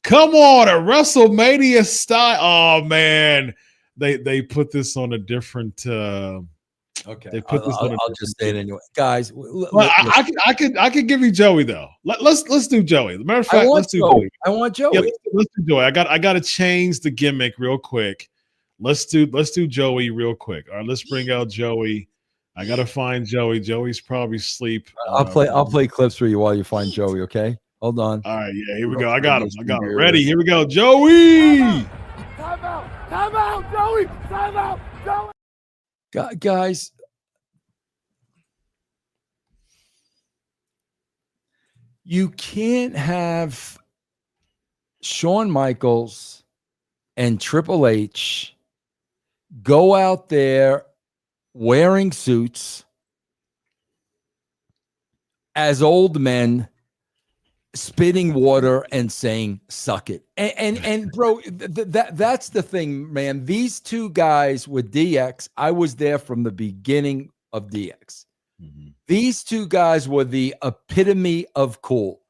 Come on, a WrestleMania style. Oh man, they put this on a different. Okay, they put this. I'll just say it anyway, guys. I could give you Joey though. Let's do Joey. As a matter of fact, let's do Joey. I want Joey. Yeah, let's do Joey. I got to change the gimmick real quick. Let's do Joey real quick. All right, let's bring out Joey. I gotta find Joey. Joey's probably asleep. I'll play clips for you while you find Joey. Okay. Hold on. All right, yeah, here we go. I got him. Ready. Here we go. Joey. Time out, Joey. Time out, Joey. Guys, you can't have Shawn Michaels and Triple H go out there wearing suits as old men, spitting water and saying suck it. And bro, that's the thing, man. These two guys with DX, I was there from the beginning of DX. Mm-hmm. These two guys were the epitome of cool.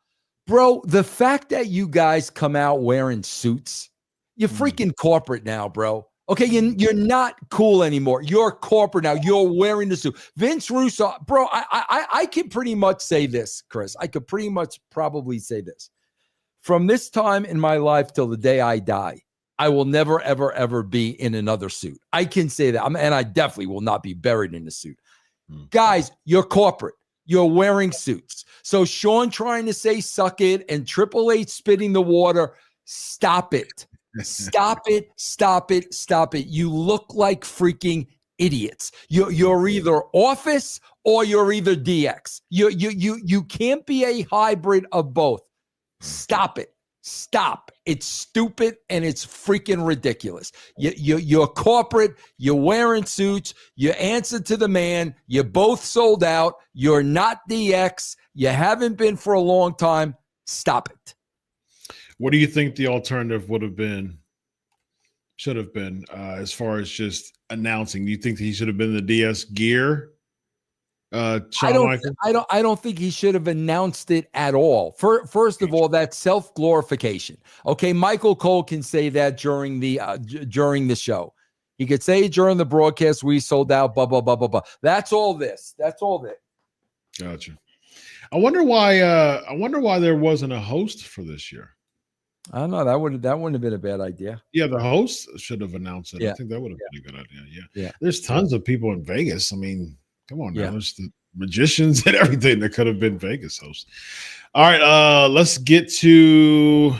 Bro, the fact that you guys come out wearing suits, you're freaking corporate now, bro. Okay, you're not cool anymore. You're corporate now. You're wearing the suit. Vince Russo, bro, I can pretty much say this, Chris. I could pretty much probably say this. From this time in my life till the day I die, I will never, ever, ever be in another suit. I can say that. And I definitely will not be buried in a suit. Guys, you're corporate. You're wearing suits. So Shawn trying to say suck it and Triple H spitting the water, stop it. Stop it. You look like freaking idiots. You're either Office or you're either DX. You can't be a hybrid of both. Stop it. Stop. It's stupid and it's freaking ridiculous. You're corporate. You're wearing suits. You answer to the man. You're both sold out. You're not DX. You haven't been for a long time. Stop it. What do you think the alternative should have been, as far as just announcing? Do you think that he should have been the DS gear? I don't think he should have announced it at all. First of all, that's self-glorification. Okay, Michael Cole can say that during the show. He could say during the broadcast, we sold out, blah, blah, blah, blah, blah. That's all this. That's all that. Gotcha. I wonder why there wasn't a host for this year. I don't know. That wouldn't have been a bad idea. Yeah, the host should have announced it. Yeah. I think that would have been a good idea. Yeah. There's tons of people in Vegas. I mean, come on now. There's the magicians and everything that could have been Vegas hosts. All right, let's get to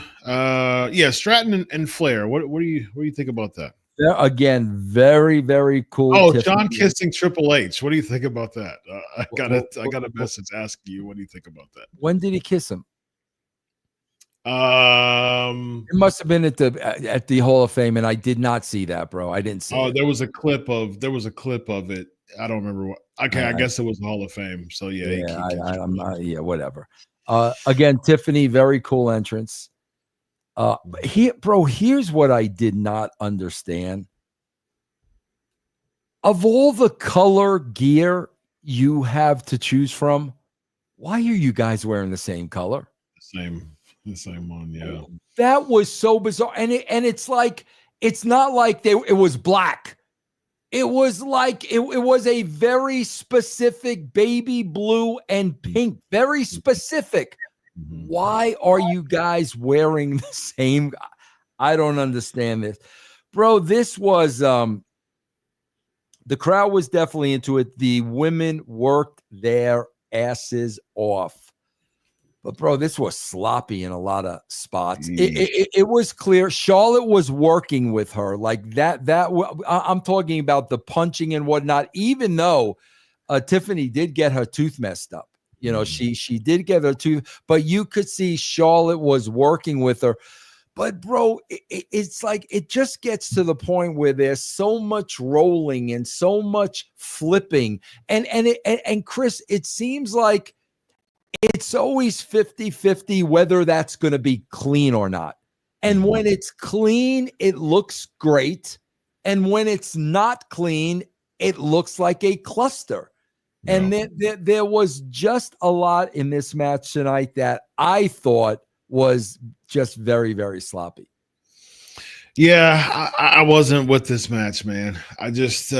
Stratton and Flair. What do you think about that? Yeah, again, very, very cool. Oh, John kissing Triple H. What do you think about that? I got a message asking you. What do you think about that? When did he kiss him? It must have been at the Hall of Fame, and I did not see that, bro. I didn't see. Oh, there was a clip of it. I don't remember what. Okay, I guess it was the Hall of Fame. So I'm not. Yeah, whatever. Again, Tiffany, very cool entrance. Here's what I did not understand. Of all the color gear you have to choose from, why are you guys wearing the same color? The same one, yeah. That was so bizarre. And it's like, it's not like it was black. It was like it was a very specific baby blue and pink, very specific. Why are you guys wearing the same? I don't understand this. Bro, this was the crowd was definitely into it. The women worked their asses off. But, bro, this was sloppy in a lot of spots. It was clear Charlotte was working with her like that. I'm talking about the punching and whatnot, even though Tiffany did get her tooth messed up. You know, she did get her tooth, but you could see Charlotte was working with her. But, bro, it's like it just gets to the point where there's so much rolling and so much flipping. And Chris, it seems like it's always 50-50 whether that's going to be clean or not. And when it's clean, it looks great. And when it's not clean, it looks like a cluster. Yeah. And there was just a lot in this match tonight that I thought was just very, very sloppy. Yeah, I wasn't with this match, man. I just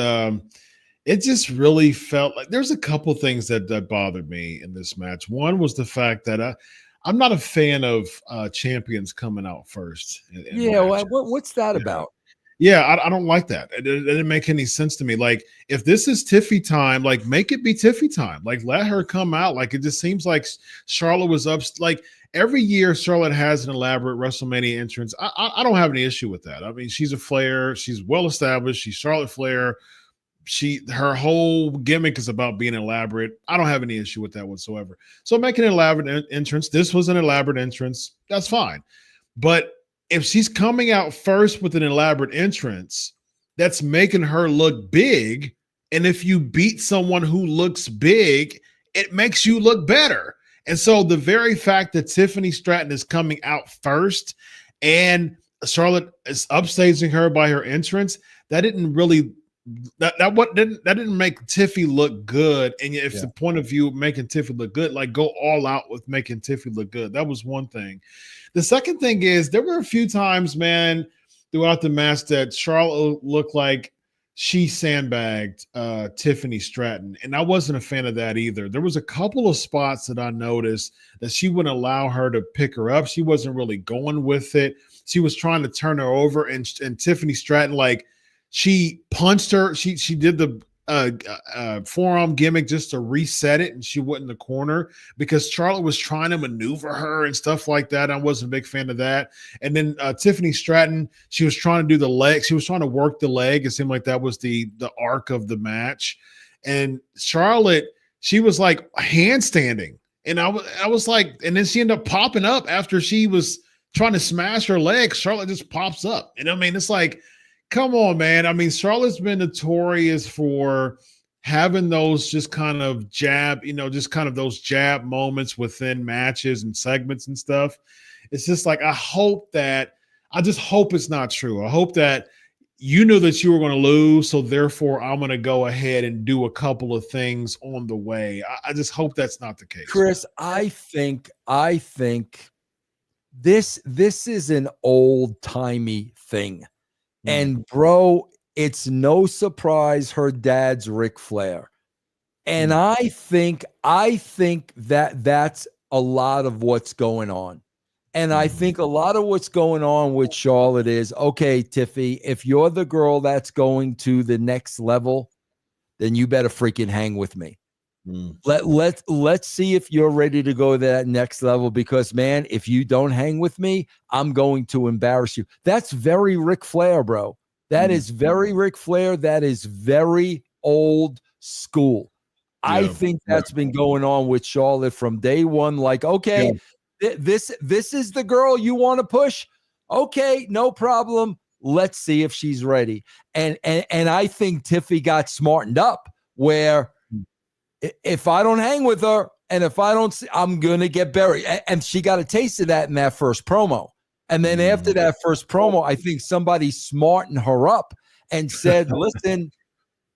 it just really felt like there's a couple things that bothered me in this match. One was the fact that I'm not a fan of champions coming out first. What's that about? Yeah, I don't like that. It didn't make any sense to me. Like, if this is Tiffy time, like, make it be Tiffy time. Like, let her come out. Like, it just seems like Charlotte was up. Like, every year Charlotte has an elaborate WrestleMania entrance. I don't have any issue with that. I mean, she's a Flair. She's well established. She's Charlotte Flair. Her whole gimmick is about being elaborate. I don't have any issue with that whatsoever. So making an elaborate entrance, this was an elaborate entrance. That's fine. But if she's coming out first with an elaborate entrance, that's making her look big. And if you beat someone who looks big, it makes you look better. And so the very fact that Tiffany Stratton is coming out first and Charlotte is upstaging her by her entrance, that didn't really that didn't make Tiffy look good. And if the point of view of making Tiffy look good, like, go all out with making Tiffy look good. That was one thing. The second thing is there were a few times, man, throughout the match that Charlotte looked like she sandbagged Tiffany Stratton. And I wasn't a fan of that either. There was a couple of spots that I noticed that she wouldn't allow her to pick her up. She wasn't really going with it. She was trying to turn her over, and Tiffany Stratton, like, she punched her. She did the forearm gimmick just to reset it, and she went in the corner because Charlotte was trying to maneuver her and stuff like that. I wasn't a big fan of that. And then Tiffany Stratton, she was trying to do the leg. She was trying to work the leg. It seemed like that was the arc of the match. And Charlotte, she was like handstanding, and I was like, and then she ended up popping up after she was trying to smash her leg. Charlotte just pops up, and I mean, it's like, come on, man. I mean, Charlotte's been notorious for having those just kind of jab, just kind of those jab moments within matches and segments and stuff. It's just like, I just hope it's not true. I hope that you knew that you were going to lose, so therefore I'm going to go ahead and do a couple of things on the way. I just hope that's not the case. Chris, I think this is an old-timey thing. And, bro, it's no surprise her dad's Ric Flair. And I think that that's a lot of what's going on. And I think a lot of what's going on with Charlotte is, okay, Tiffy, if you're the girl that's going to the next level, then you better freaking hang with me. Let's see if you're ready to go to that next level, because, man, if you don't hang with me, I'm going to embarrass you. That's very Ric Flair, bro. That is very Ric Flair. That is very old school. Yeah, I think that's been going on with Charlotte from day one. Like, okay, this is the girl you want to push. Okay, no problem. Let's see if she's ready. And I think Tiffy got smartened up where, if I don't hang with her and if I don't see, I'm going to get buried. And she got a taste of that in that first promo. And then after that first promo, I think somebody smartened her up and said, listen,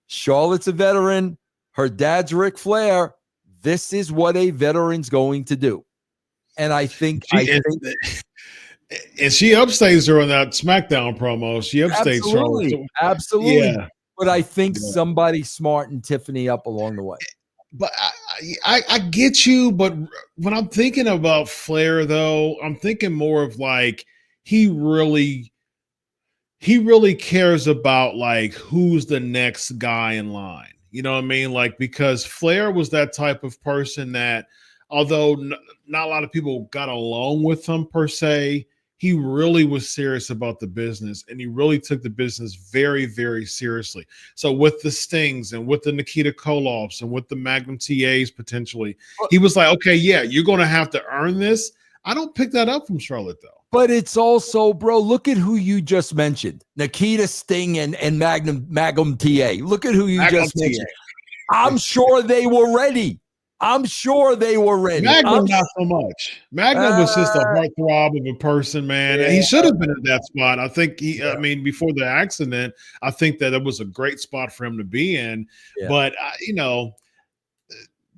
Charlotte's a veteran. Her dad's Ric Flair. This is what a veteran's going to do. And I think and she upstaged her on that SmackDown promo. She upstaged Charlotte. Absolutely. Yeah. But I think somebody smartened Tiffany up along the way. But I get you, but when I'm thinking about Flair, though, I'm thinking more of like he really he really cares about like who's the next guy in line. You know what I mean? Like, because Flair was that type of person that, although not a lot of people got along with him per se, he really was serious about the business, and he really took the business very, very seriously. So with the Stings and with the Nikita Koloffs and with the Magnum TAs potentially, he was like, okay, yeah, you're going to have to earn this. I don't pick that up from Charlotte, though. But it's also, bro, look at who you just mentioned. Nikita, Sting, and Magnum TA. Look at who you just mentioned. I'm sure they were ready. Magnum, not so much. Magnum was just a heartthrob of a person, man. And he should have been in that spot. I think I mean, before the accident, I think that it was a great spot for him to be in. Yeah. But,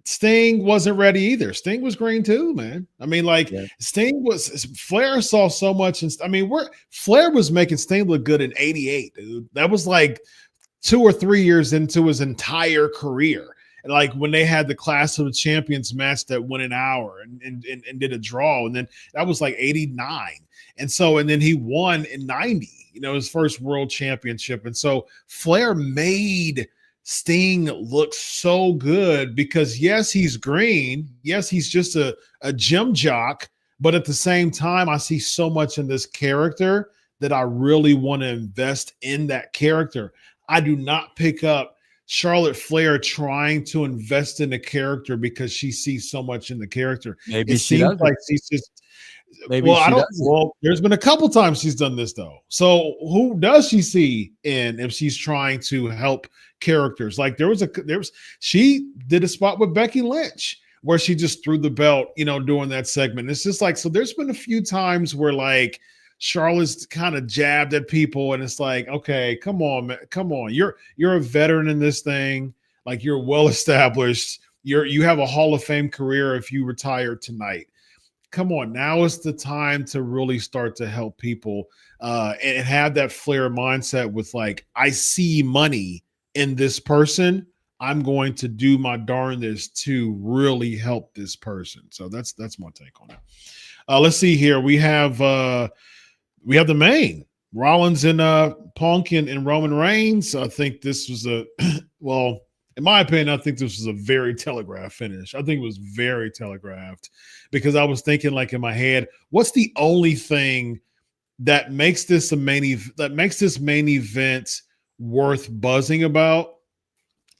Sting wasn't ready either. Sting was green too, man. I mean, like Flair saw so much. Flair was making Sting look good in '88, dude. That was like 2 or 3 years into his entire career. And like when they had the Clash of the Champions match that went an hour and did a draw. And then that was like 89. And then he won in 90, his first world championship. And so Flair made Sting looks so good because yes, he's green. Yes, he's just a gym jock. But at the same time, I see so much in this character that I really want to invest in that character. I do not pick up Charlotte Flair trying to invest in the character because she sees so much in the character. Maybe it seems like she's just. Maybe I don't. Well, there's been a couple times she's done this though. So who does she see in if she's trying to help characters? Like she did a spot with Becky Lynch where she just threw the belt, during that segment. It's just like, so there's been a few times where like Charlotte's kind of jabbed at people, and it's like, okay, come on, man, come on. You're a veteran in this thing. Like you're well established. You have a Hall of Fame career if you retire tonight. Come on, now is the time to really start to help people and have that Flair mindset with like, I see money in this person. I'm going to do my darndest to really help this person. So that's my take on it. Let's see here. We have the main Rollins and Punk and Roman Reigns. I think this was in my opinion, I think this was a very telegraphed finish. I think it was very telegraphed because I was thinking like in my head, what's the only thing that makes this main event worth buzzing about?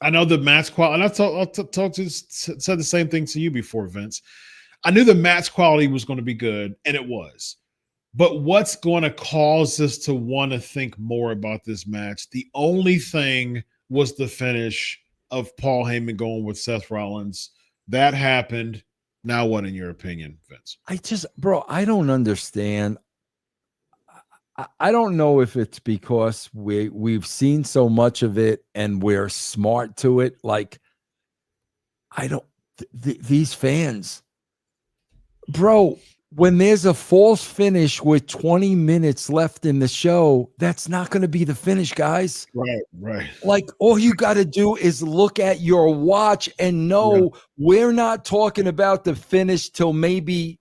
I know the match quality, and said the same thing to you before, Vince. I knew the match quality was going to be good, and it was. But what's going to cause us to want to think more about this match? The only thing was the finish of Paul Heyman going with Seth Rollins. That happened. Now what, in your opinion, Vince? I don't understand. I don't know if it's because we've seen so much of it and we're smart to it. Like, these fans, bro, when there's a false finish with 20 minutes left in the show, that's not going to be the finish, guys. Right. Like, all you got to do is look at your watch and know we're not talking about the finish till maybe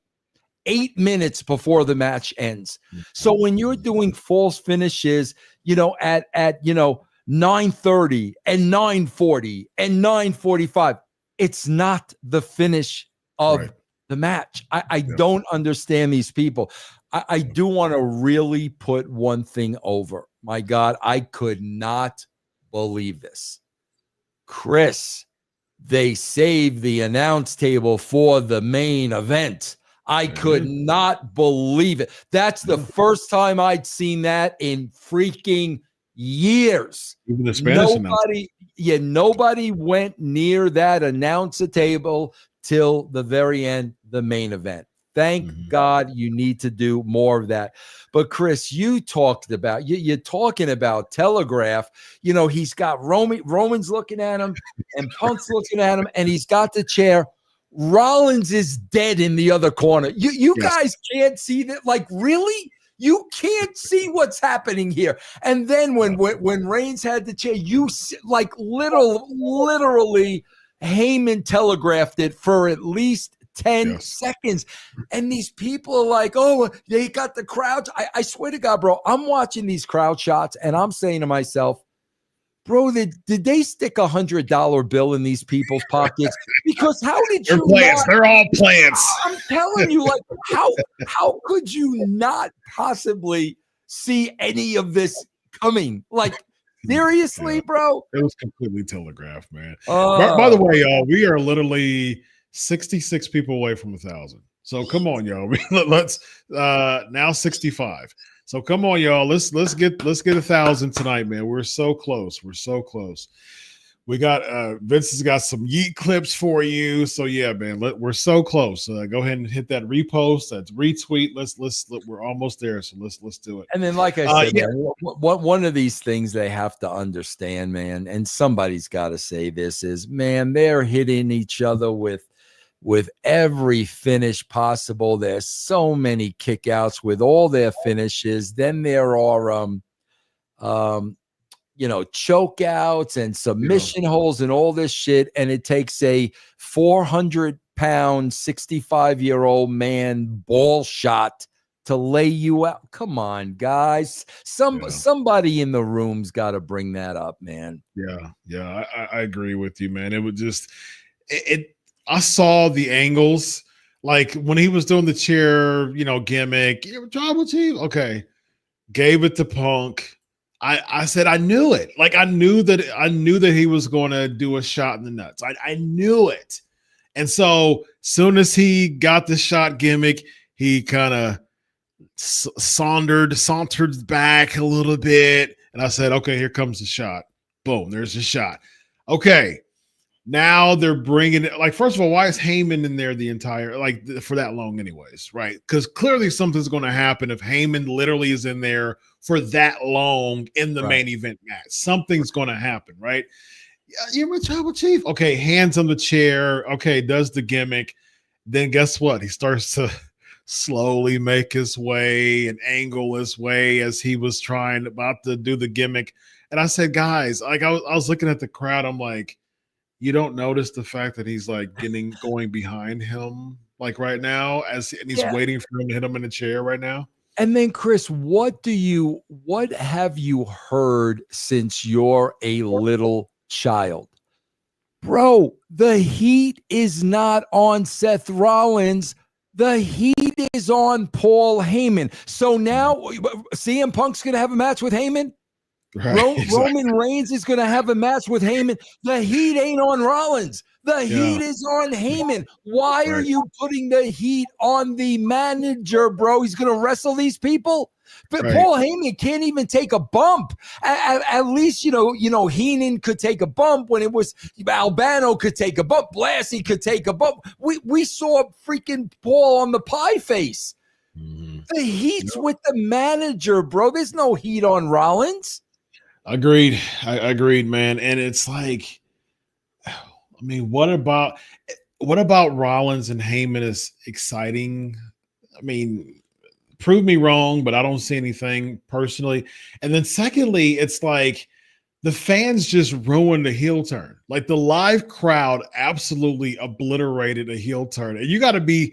8 minutes before the match ends. So when you're doing false finishes, at 9:30 and 9:40 and 9:45, it's not the finish of the match. I don't understand these people. I do want to really put one thing over. My God, I could not believe this. Chris, they saved the announce table for the main event. I could not believe it. That's the first time I'd seen that in freaking years. Even the Spanish nobody went near that announcer table till the very end, the main event. Thank God you need to do more of that. But Chris, you talked about, you're talking about telegraph. He's got Roman's looking at him and Punk's looking at him, and he's got the chair. Rollins is dead in the other corner. You guys can't see that? Like, really? You can't see what's happening here. And then when Reigns had the chair, you like literally Heyman telegraphed it for at least 10 seconds. And these people are like, oh, they got the crowds. I swear to God, bro, I'm watching these crowd shots and I'm saying to myself, bro, did they stick $100 bill in these people's pockets? Because how did They're plants. They're all plants. I'm telling you, like, how could you not possibly see any of this coming? Like, seriously, bro? It was completely telegraphed, man. By the way, y'all, we are literally 66 people away from 1,000. So come on, y'all. Let's now 65. So come on, y'all. Let's get 1,000 tonight, man. We're so close. We're so close. We got Vince has got some yeet clips for you. So yeah, man, we're so close. Go ahead and hit that repost, that retweet. We're almost there. So let's do it. And then, like I said, man, one of these things they have to understand, man, and somebody's got to say this is, man, they're hitting each other with every finish possible. There's so many kickouts with all their finishes. Then there are choke outs and submission holds and all this shit. And it takes a 400-pound, 65-year-old man ball shot to lay you out. Come on, guys. Somebody in the room's got to bring that up, man. Yeah. I agree with you, man. It would just I saw the angles, like when he was doing the chair, gimmick, tribal chief. Okay. Gave it to Punk. I said, I knew it. Like I knew that he was going to do a shot in the nuts. I knew it. And so soon as he got the shot gimmick, he kind of sauntered back a little bit. And I said, okay, here comes the shot. Boom. There's the shot. Okay. Now they're bringing it. Like, first of all, why is Heyman in there the entire, for that long anyways, right? Because clearly something's going to happen if Heyman literally is in there for that long in the main event match. Something's going to happen, right? You're my tribal chief. Okay, hands on the chair. Okay, does the gimmick. Then guess what? He starts to slowly make his way and angle his way as he was about to do the gimmick. And I said, guys, I was looking at the crowd. I'm like, you don't notice the fact that he's going behind him right now and he's waiting for him to hit him in the chair right now. And then, Chris, what have you heard since you're a little child? Bro, the heat is not on Seth Rollins. The heat is on Paul Heyman. So now CM Punk's going to have a match with Heyman. Right, Roman Reigns is going to have a match with Heyman. The heat ain't on Rollins. The heat is on Heyman. Why are you putting the heat on the manager, bro? He's going to wrestle these people. But Paul Heyman can't even take a bump. At least, Heenan could take a bump when it was Albano could take a bump. Blassie could take a bump. We saw freaking Paul on the pie face. Mm-hmm. The heat's with the manager, bro. There's no heat on Rollins. Agreed. I agreed, man. And it's like, I mean, what about Rollins and Heyman is exciting? I mean, prove me wrong, but I don't see anything personally. And then secondly, it's like the fans just ruined the heel turn. Like the live crowd absolutely obliterated a heel turn. And you gotta be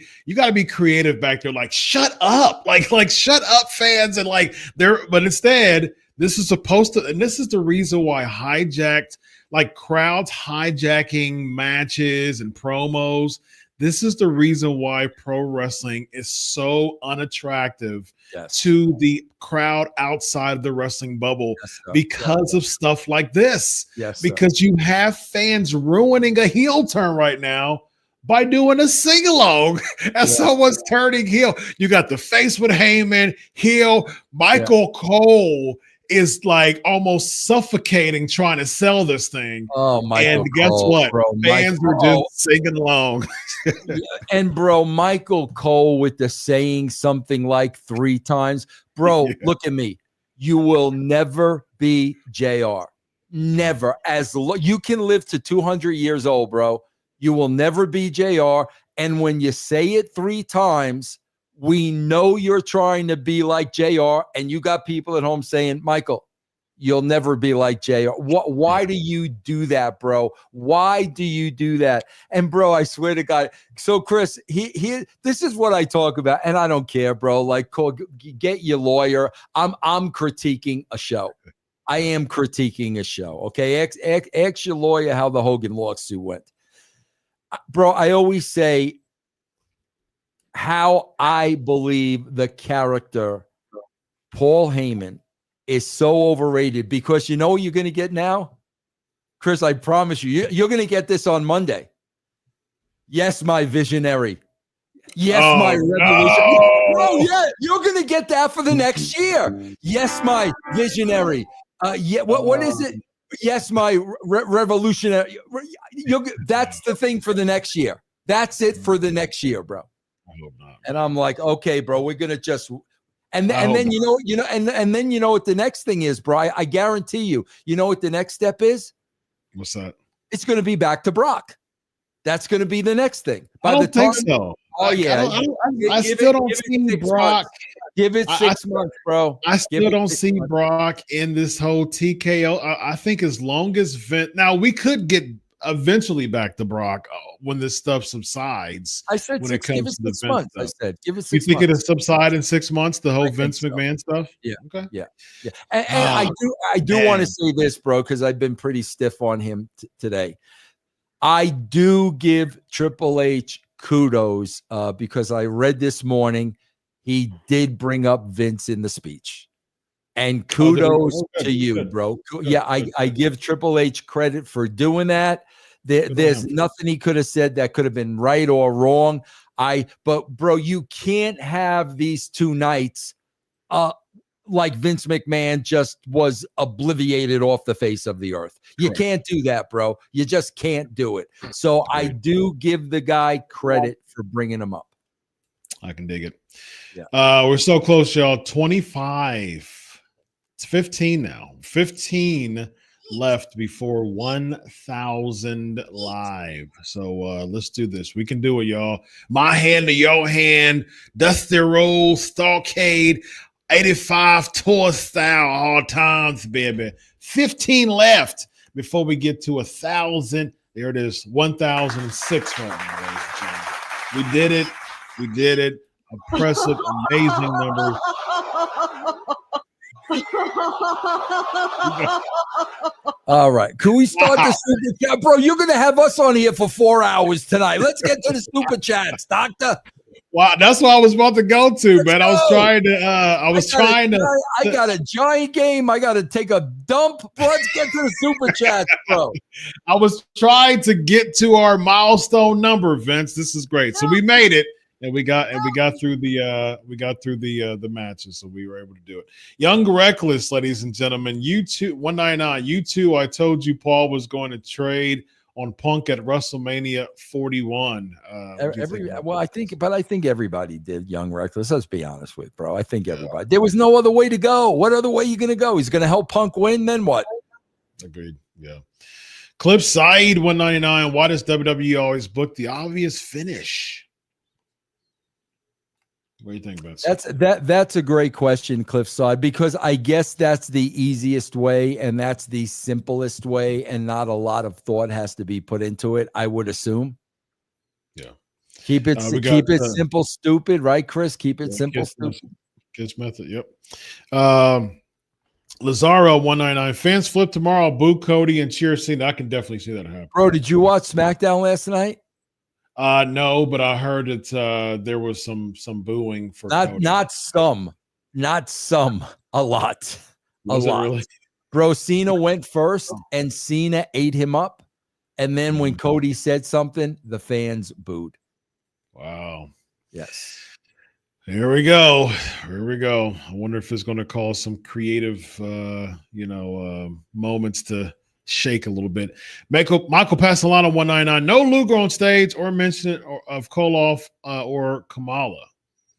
creative back there. Like, shut up. Like shut up, fans. And but instead, this is supposed to, and this is the reason why crowds hijacking matches and promos. This is the reason why pro wrestling is so unattractive to the crowd outside of the wrestling bubble because of stuff like this. Because you have fans ruining a heel turn right now by doing a sing-along as someone's turning heel. You got the face with Heyman, heel. Michael Cole is almost suffocating trying to sell this thing. Oh my! And guess what? Bro, fans were just singing along. And bro, Michael Cole with the saying something like 3 times. Bro, look at me. You will never be JR. Never. You can live to 200 years old, bro. You will never be JR. And when you say it 3 times, we know you're trying to be like JR, and you got people at home saying, Michael, you'll never be like Jey. Why do you do that, bro? Why do you do that? And bro, I swear to God. So Chris, this is what I talk about, and I don't care, bro. Like, get your lawyer. I'm critiquing a show. I am critiquing a show. Okay, ask your lawyer how the Hogan lawsuit went, bro. I always say how I believe the character Paul Heyman is so overrated, because you know what you're going to get now? Chris, I promise you, you're going to get this on Monday. Yes, my visionary. Yes, my revolution. No. Bro, yeah, you're going to get that for the next year. Yes, my visionary. Yeah, what is it? Yes, my revolutionary. That's the thing for the next year. That's it for the next year, bro. I hope not. And I'm like, okay, bro, we're going to just... And then and then you know what the next thing is, bro. I guarantee you. You know what the next step is? What's that? It's going to be back to Brock. That's going to be the next thing. I don't think so. Oh yeah, I still don't see Brock. Give it 6 months, bro. I still don't see Brock in this whole TKO. I think as long as Vince, now we could get eventually back to Brock when this stuff subsides. I said when give it 6 months. I said give it 6 months. You think it'll subside in 6 months? The whole Vince McMahon stuff? Yeah. Okay. Yeah. And I do want to say this, bro, because I've been pretty stiff on him today. I do give Triple H kudos because I read this morning he did bring up Vince in the speech. And kudos to you, bro. Yeah, I give Triple H credit for doing that. There's nothing he could have said that could have been right or wrong. But bro, you can't have these two nights like Vince McMahon just was obliviated off the face of the earth. You can't do that, bro. You just can't do it. So I do give the guy credit for bringing him up. I can dig it. Yeah. We're so close, y'all. 25. It's 15 now. 15 left before 1,000 live. So let's do this. We can do it, y'all. My hand to your hand. Dusty Roll, Starcade, 85 tour style, all times, baby. 15 left before we get to 1,000. There it is, 1,006 right now, ladies and gentlemen. We did it. We did it. Impressive, amazing numbers. All right. Can we start the super chat? Bro, you're going to have us on here for 4 hours tonight. Let's get to the super chats, Doctor. Wow, that's what I was about to go to, man. I was trying to. I got a giant game. I got to take a dump. Let's get to the super chats, bro. I was trying to get to our milestone number, Vince. This is great. So we made it. And we got through the matches, so we were able to do it. Young Reckless, ladies and gentlemen, U2 199. U2, I told you Paul was going to trade on Punk at WrestleMania 41. I think everybody did. Young Reckless. Let's be honest with, bro. I think everybody. There was no other way to go. What other way are you going to go? He's going to help Punk win. Then what? Agreed. Yeah. Clip Saeed 199. Why does WWE always book the obvious finish? What do you think about that? That's a great question, Cliffside, because I guess that's the easiest way and that's the simplest way, and not a lot of thought has to be put into it, I would assume. Yeah. Keep it simple, stupid, right, Chris? Keep it simple, stupid. Kiss method, yep. Lazaro 199. Fans flip tomorrow, boo Cody and cheer Cena. I can definitely see that happen. Bro, did you watch SmackDown last night? No, but I heard that there was some booing for Cody. Not some, a lot. Was a lot. Really? Bro, Cena went first and Cena ate him up. And then when Cody said something, the fans booed. Wow. Yes. Here we go. I wonder if it's going to cause some creative moments to shake a little bit. Michael Pasolano 199. No Luger on stage or mention of Koloff or Kamala.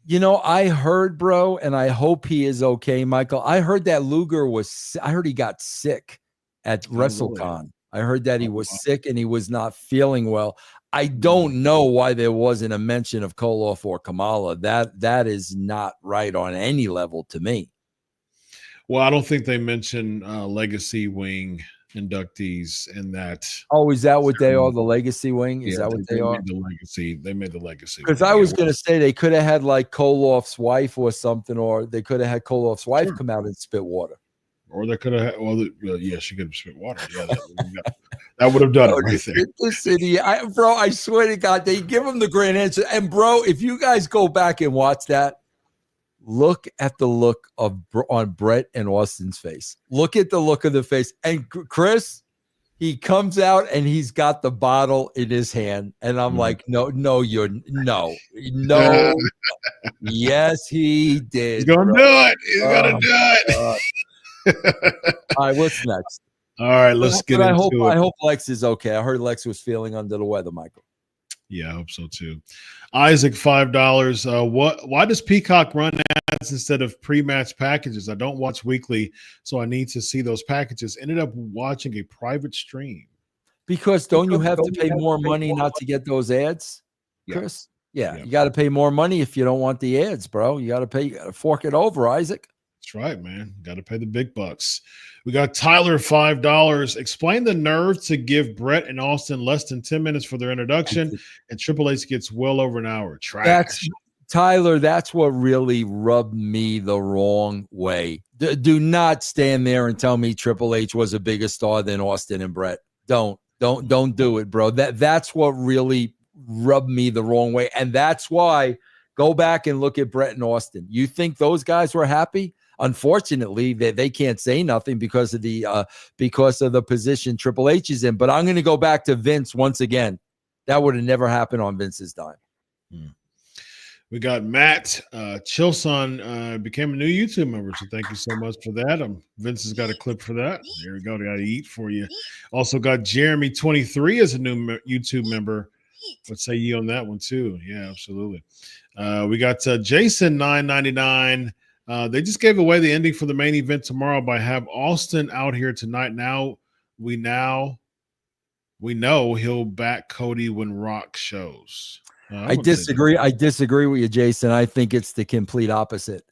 You know, I heard, bro, and I hope he is okay, Michael. I heard that Luger he got sick at WrestleCon. I heard that he was sick and he was not feeling well. I don't know why there wasn't a mention of Koloff or Kamala. That is not right on any level to me. Well, I don't think they mentioned Legacy Wing inductees in that. Oh, is that what they are? The Legacy Wing? Is that what they are? Made the Legacy. They made the Legacy. Because I was going to say they could have had like Koloff's wife or something, or they could have had Koloff's wife come out and spit water. Or they could have. Well, yeah, she could have spit water. Yeah, that would have done it right there. The city, bro. I swear to God, they give him the grand answer. And bro, if you guys go back and watch that, look at the look on Brett and Austin's face. Look at the look of the face. And Chris, he comes out and he's got the bottle in his hand. And I'm like, no. Yes, he did. He's going to do it. He's going to do it. All right, what's next? All right, let's get into it. I hope Lex is okay. I heard Lex was feeling under the weather, Michael. Yeah, I hope so too. Isaac, $5. Why does Peacock run ads instead of pre-match packages? I don't watch weekly, so I need to see those packages. Ended up watching a private stream. Because don't you have to pay more money not to get those ads, Chris? Yeah. You got to pay more money if you don't want the ads, bro. You got to pay. You got to fork it over, Isaac. That's right, man. Got to pay the big bucks. We got Tyler, $5. Explain the nerve to give Brett and Austin less than 10 minutes for their introduction, and Triple H gets well over an hour. Trash. Tyler, that's what really rubbed me the wrong way. Do not stand there and tell me Triple H was a bigger star than Austin and Brett. Don't do it, bro. That's what really rubbed me the wrong way. And that's why go back and look at Brett and Austin. You think those guys were happy? Unfortunately, they can't say nothing because of the position Triple H is in. But I'm going to go back to Vince once again. That would have never happened on Vince's dime. We got Matt Chilson became a new YouTube member, so thank you so much for that. Vince has got a clip for that. There we go. They got to eat for you. Also got Jeremy 23 as a new YouTube member. What say you on that one too? Yeah, absolutely. We got Jason 999. They just gave away the ending for the main event tomorrow by have Austin out here tonight. Now we know he'll back Cody when Rock shows. I disagree. I disagree with you, Jason. I think it's the complete opposite.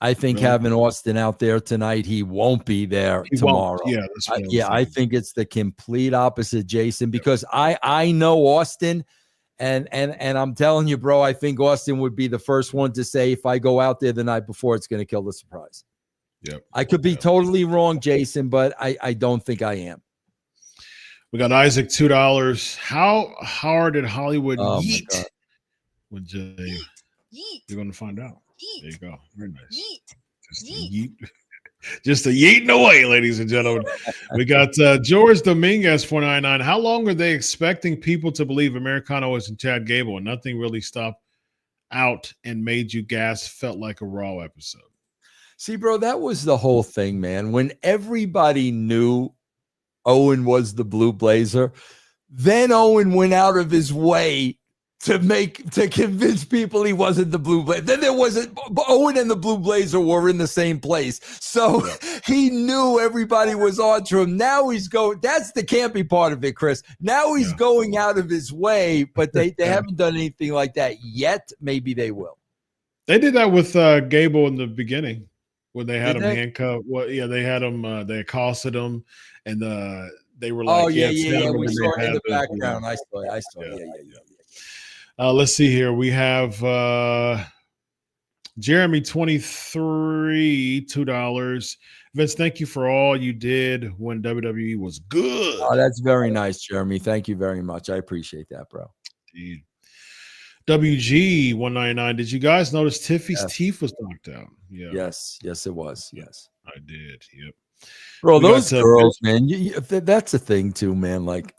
I think having Austin out there tonight, he won't be there tomorrow. Yeah, I think it's the complete opposite, Jason, because I know Austin. And I'm telling you, bro, I think Austin would be the first one to say, if I go out there the night before, it's going to kill the surprise. Yep. I could be totally wrong, Jason, but I don't think I am. We got Isaac, $2. How hard did Hollywood yeet when Jey? You're going to find out. There you go. Very nice. Just yeet. Just a yeeting away, ladies and gentlemen. We got George Dominguez, $4.99. How long are they expecting people to believe Americano was in Chad Gable and nothing really stopped out and made you gasp? Felt like a Raw episode. See, bro, that was the whole thing, man. When everybody knew Owen was the Blue Blazer, then Owen went out of his way to convince people he wasn't the Blue Blazer. Then there wasn't Owen and the Blue Blazer were in the same place. So he knew everybody was on to him. Now he's going, that's the campy part of it, Chris. Now he's going out of his way, but they haven't done anything like that yet. Maybe they will. They did that with Gable in the beginning when they had him handcuffed. Well, yeah, they had him, they accosted him and they were like, we saw it in the background. I saw. Yeah. Let's see here. We have Jeremy 23, $2. Vince, thank you for all you did when WWE was good. Oh, that's very nice, Jeremy. Thank you very much. I appreciate that, bro. Indeed. WG 199. Did you guys notice Tiffy's teeth was knocked out? Yeah. Yes, it was. Yes, I did. Yep. Bro, those girls, man. That's the thing too, man. Like,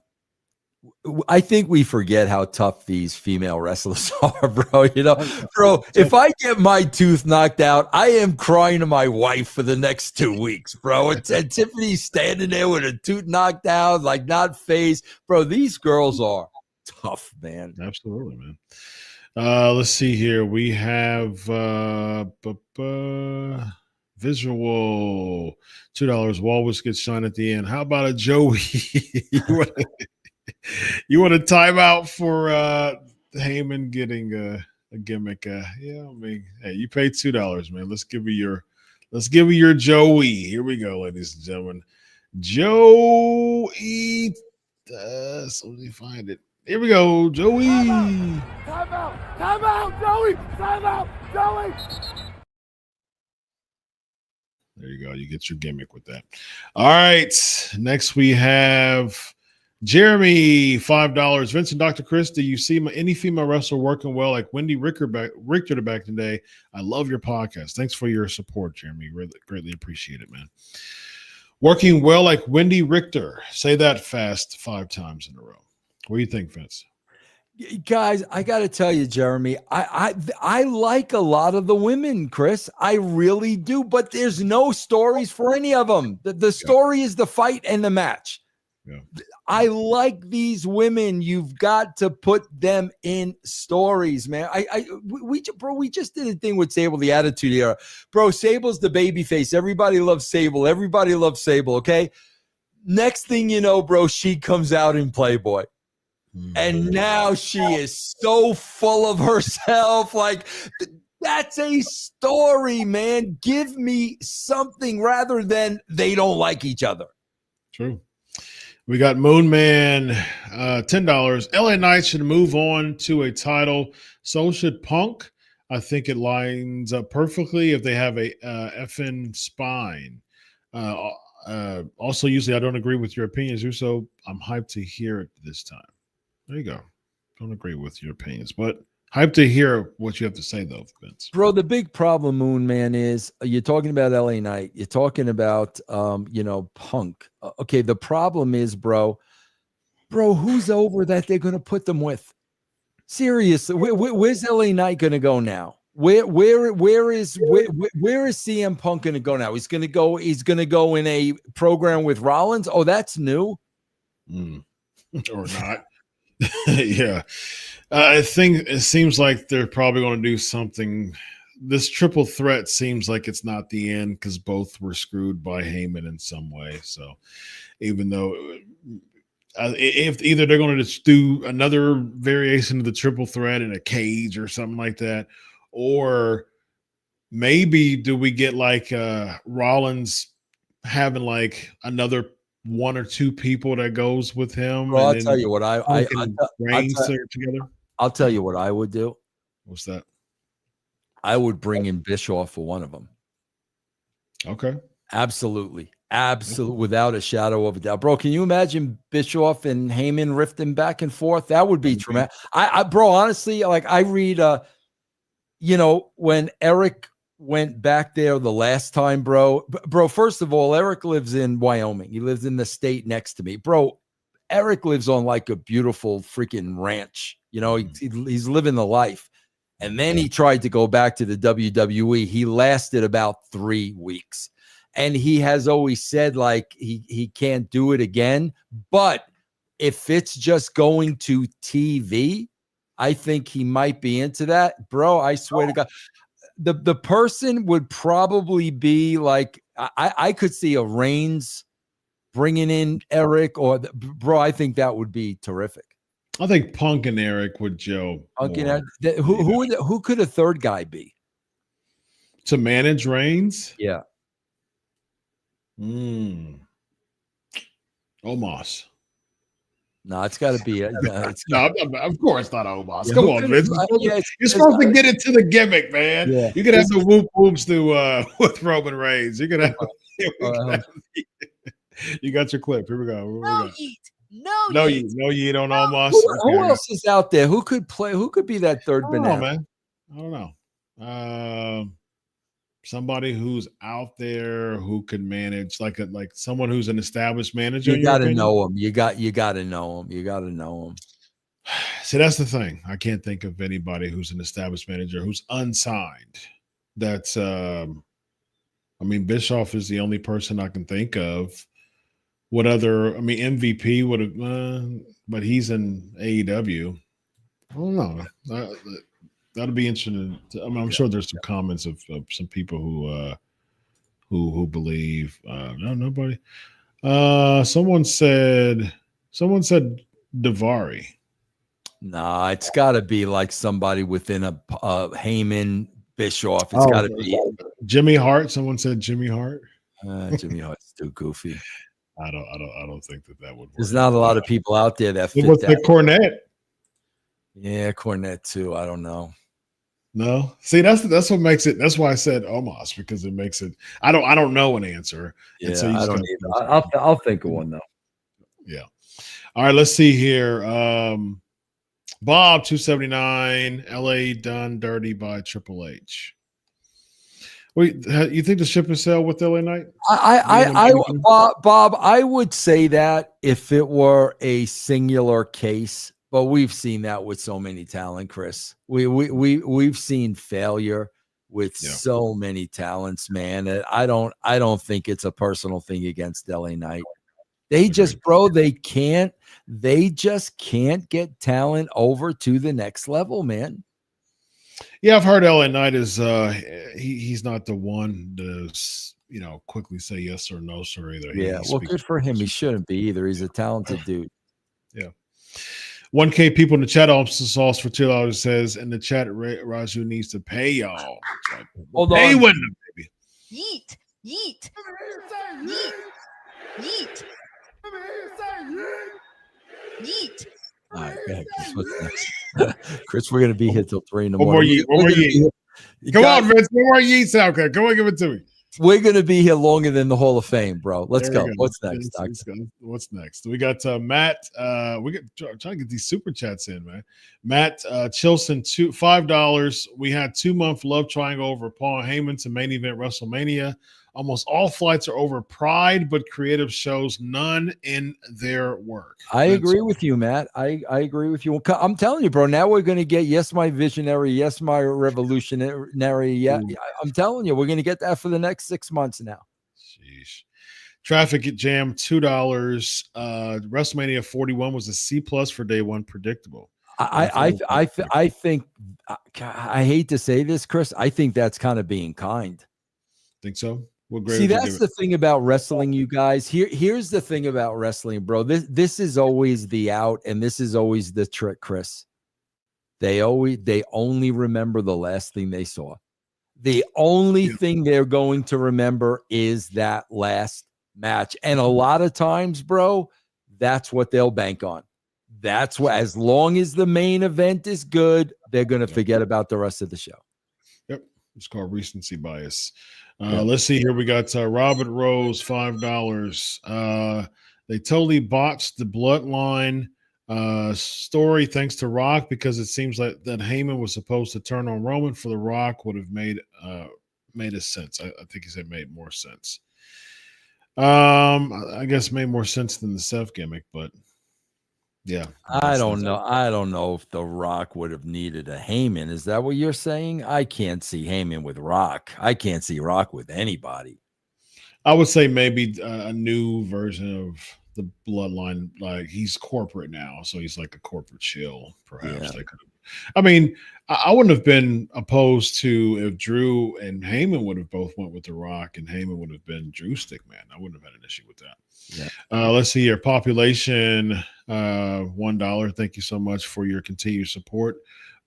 I think we forget how tough these female wrestlers are, bro. You know, bro, if I get my tooth knocked out, I am crying to my wife for the next 2 weeks, bro. And Tiffany's standing there with her tooth knocked out, like not phased. Bro, these girls are tough, man. Absolutely, man. Let's see here. We have visual $2. Walrus gets shine at the end. How about a Joey? You want a timeout for Heyman getting a gimmick? Yeah, I mean, hey, you paid $2, man. Let's give you Let's give you your Joey. Here we go, ladies and gentlemen. Joey. So let me find it. Here we go, Joey. Time out, Joey. Time out, Joey. There you go. You get your gimmick with that. All right. Next we have Jeremy, $5. Vincent, Dr. Chris, do you see any female wrestler working well like Wendy Richter back in the day? I love your podcast. Thanks for your support, Jeremy. Really, greatly appreciate it, man. Working well like Wendy Richter. Say that fast 5 times in a row. What do you think, Vince? Guys, I got to tell you, Jeremy, I like a lot of the women, Chris. I really do, but there's no stories for any of them. The story is the fight and the match. Yeah. I like these women. You've got to put them in stories, man. We just did a thing with Sable, the Attitude Era. Bro, Sable's the baby face. Everybody loves Sable. Everybody loves Sable, okay? Next thing you know, bro, she comes out in Playboy. And now she is so full of herself. Like, that's a story, man. Give me something rather than they don't like each other. True. We got Moon Man, $10. LA Knight should move on to a title. So should Punk. I think it lines up perfectly if they have a effing spine. Also, usually I don't agree with your opinions, Uso. I'm hyped to hear it this time. There you go. Don't agree with your opinions, but hyped to hear what you have to say, though, Vince. Bro, the big problem, Moon Man, is you're talking about LA Knight. You're talking about, Punk. Okay, the problem is, bro, who's over that they're going to put them with? Seriously, where's LA Knight going to go now? Where is CM Punk going to go now? He's going to go in a program with Rollins. Oh, that's new. Or not. Yeah. I think it seems like they're probably going to do something. This triple threat seems like it's not the end because both were screwed by Heyman in some way. So even though if either they're going to just do another variation of the triple threat in a cage or something like that, or maybe do we get like Rollins having like another 1 or 2 people that goes with him? Bro, I'll tell you what I'll tell you what I would do. What's that? I would bring in Bischoff for one of them. Okay. Absolutely. Without a shadow of a doubt. Bro, can you imagine Bischoff and Heyman rifting back and forth? That would be tremendous. Bro, honestly, like I read, when Eric went back there the last time, bro, first of all, Eric lives in Wyoming. He lives in the state next to me. Bro, Eric lives on like a beautiful freaking ranch. He's living the life. And then he tried to go back to the WWE. He lasted about 3 weeks. And he has always said like he can't do it again. But if it's just going to TV, I think he might be into that. Bro, I swear to God. The person would probably be like, I could see a Reigns bringing in Eric bro, I think that would be terrific. I think Punk and Eric would gel. Who could a third guy be? To manage Reigns? Yeah. Omos. No, it's got to be. No, of course not Omos. Come on, Vince. You're supposed to get into the gimmick, man. Yeah. You could have the whoop whoops with Roman Reigns. You could have. You got your clip. Here we go. No yeet on Omos. Who else is out there? Who could play? Who could be that third banana? Man. I don't know. Somebody who's out there who could manage, like someone who's an established manager. You got to know him. You got to know him. You got to know him. See, that's the thing. I can't think of anybody who's an established manager who's unsigned. That's, Bischoff is the only person I can think of. What other? MVP would have, but he's in AEW. I don't know. That'll be interesting. I'm sure there's some comments of some people who believe. No, nobody. Someone said Davari. Nah, it's got to be like somebody within a Heyman Bischoff. It's got to be Jimmy Hart. Someone said Jimmy Hart. Jimmy Hart's too goofy. I don't think that would work. There's not a lot of people out there that fit What's that. the Cornette? Yeah, Cornette too. I don't know. No, see, that's what makes it. That's why I said Omos, because it makes it. I don't know an answer. Yeah, so you I don't either. I'll think of one though. Yeah. All right, let's see here. Bob 279, LA done dirty by Triple H. Wait, you think the ship is sailed with LA Knight? Bob, I would say that if it were a singular case, but we've seen that with so many talent, Chris. We've seen failure with so many talents, man. I don't think it's a personal thing against LA Knight. They just, bro, they just can't get talent over to the next level, man. Yeah, I've heard LA Knight is he's not the one to quickly say yes or no, sir, either. Yeah, well, good for him. He shouldn't be either. He's a talented dude. Yeah. 1K people in the chat also sauce for $2 says in the chat, Raju needs to pay y'all. Hold on. Pay winner, baby. Yeet, yeet, yeet, yeet, yeet. All right, go ahead, Chris. What's next? Chris, we're going to be here till 3 in the morning. One more yeet. Come on, Vince. One more yeets out there. Go on, give it to me. We're going to be here longer than the Hall of Fame, bro. Let's go. What's next, What's next? We got Matt. We got trying to get these super chats in, man. Matt Chilson, $5. We had 2-month love triangle over Paul Heyman to main event WrestleMania. Almost all flights are over Pride, but creative shows none in their work. I agree with you, Matt. I agree with you. I'm telling you, bro. Now we're going to get yes, my visionary, yes, my revolutionary. Yeah, I'm telling you, we're going to get that for the next 6 months now. Sheesh. Traffic Jam, $2. WrestleMania 41 was a C+ for day one. Predictable. I think. I hate to say this, Chris. I think that's kind of being kind. Think so? See, that's the thing about wrestling, you guys. Here's the thing about wrestling, bro. This is always the out, and this is always the trick, Chris. They only remember the last thing they saw. The only thing they're going to remember is that last match. And a lot of times, bro, that's what they'll bank on. That's what, as long as the main event is good, they're going to forget about the rest of the show. Yep. It's called recency bias. Let's see here. We got Robert Rose, $5. They totally botched the bloodline story thanks to Rock, because it seems like that Heyman was supposed to turn on Roman for the Rock would have made a sense. I think he said made more sense. I guess made more sense than the Seth gimmick, but yeah. I don't know. I don't know if the Rock would have needed a Heyman. Is that what you're saying? I can't see Heyman with Rock. I can't see Rock with anybody. I would say maybe a new version of the bloodline. Like, he's corporate now, so he's like a corporate shill, perhaps. They could have. I mean, I wouldn't have been opposed to if Drew and Heyman would have both went with The Rock and Heyman would have been Drew Stickman. I wouldn't have had an issue with that. Yeah. Let's see here. Population, $1. Thank you so much for your continued support.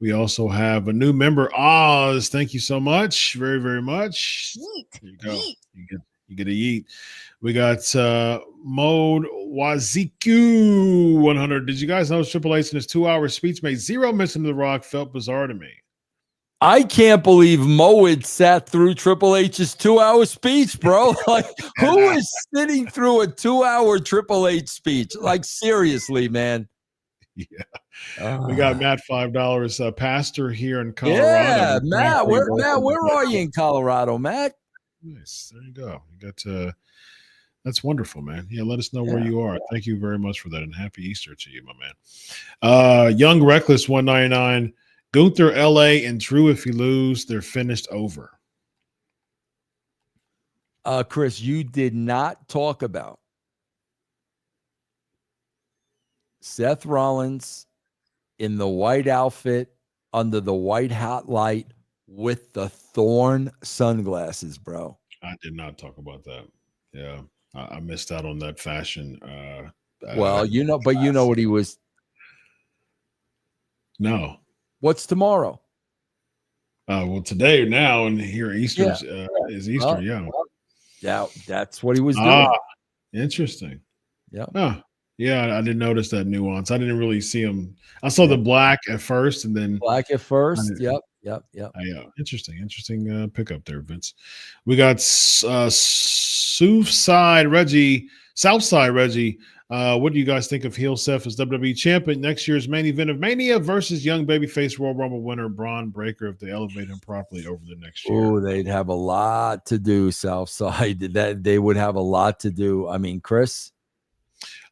We also have a new member, Oz. Thank you so much. Very, very much. Yeet. There you go. You get a yeet. We got Mode Waziku 100. Did you guys know Triple H in his 2-hour speech made zero mention of The Rock? Felt bizarre to me. I can't believe Moed sat through Triple H's 2-hour speech, bro. Like, who is sitting through a 2-hour Triple H speech? Like, seriously, man. Yeah. We got Matt, $5. Pastor here in Colorado. Yeah, Matt, where are you in Colorado, Matt? Nice. There you go. You got that's wonderful, man. Yeah, let us know where you are. Thank you very much for that, and happy Easter to you, my man. Young Reckless 199. Gunther, LA, and Drew, if you lose, they're finished over. Chris, you did not talk about Seth Rollins in the white outfit under the white hot light with the thorn sunglasses, bro. I did not talk about that. Yeah, I missed out on that fashion. Well, you know what he was. No. What's tomorrow? Well, today now and here Easter's is Easter. Yeah, that's what he was doing. Interesting. Yeah. Huh. Yeah, I didn't notice that nuance. I didn't really see him. I saw the black at first, and then black at first. Yep. Yeah, interesting pickup there, Vince. We got Southside Reggie. What do you guys think of heel Seth as WWE champion? Next year's main event of Mania versus young babyface Royal Rumble winner Braun Breaker if they elevate him properly over the next year. Oh, they'd have a lot to do, Southside. That they would have a lot to do. I mean, Chris.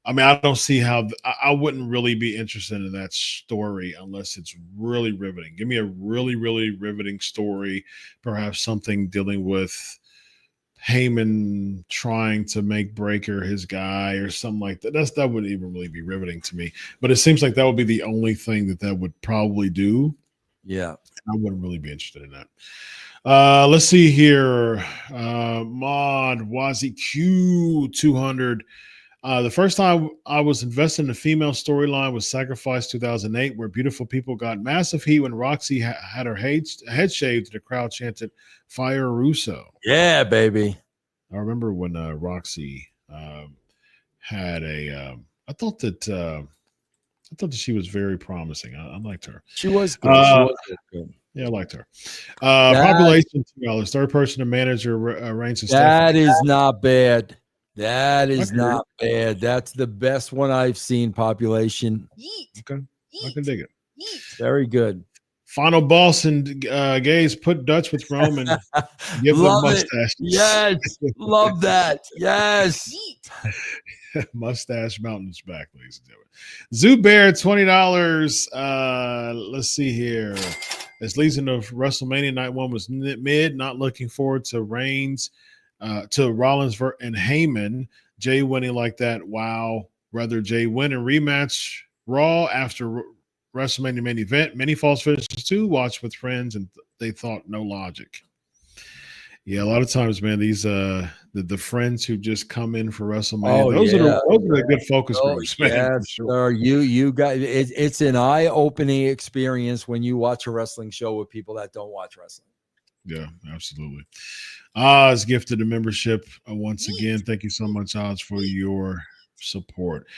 I mean, I don't see how I wouldn't really be interested in that story unless it's really riveting. Give me a really, really riveting story, perhaps something dealing with Heyman trying to make Breaker his guy or something like that. That wouldn't even really be riveting to me. But it seems like that would be the only thing that would probably do. Yeah. I wouldn't really be interested in that. Let's see here. Mod Wazi Q200. The first time I was invested in a female storyline was Sacrifice 2008, where beautiful people got massive heat when Roxy had her head shaved and the crowd chanted, "Fire Russo." Yeah, baby. I remember when Roxy had a. I thought that she was very promising. I liked her. She was good. Yeah, I liked her. Population $2. Third person to manager reigns. That is not bad. That is not bad. That's the best one I've seen. Population. Okay, I can dig it. Very good. Final boss and gays put Dutch with Rome and give them mustache. Yes, love that. Yes. Mustache Mountain's back, ladies and gentlemen. Zubair, $20. Let's see here. As leading of WrestleMania Night 1 was mid, not looking forward to Reigns. To Rollins and Heyman, Jey winning like that. Wow. Rather Jey win and rematch Raw after WrestleMania main event. Many false finishes too. Watch with friends and they thought no logic. Yeah, a lot of times, man, these the friends who just come in for WrestleMania. Those are the good focus groups, man. Yes, sure. You guys, it's an eye-opening experience when you watch a wrestling show with people that don't watch wrestling. Yeah, absolutely. Oz gifted a membership once again. Thank you so much, Oz, for your support.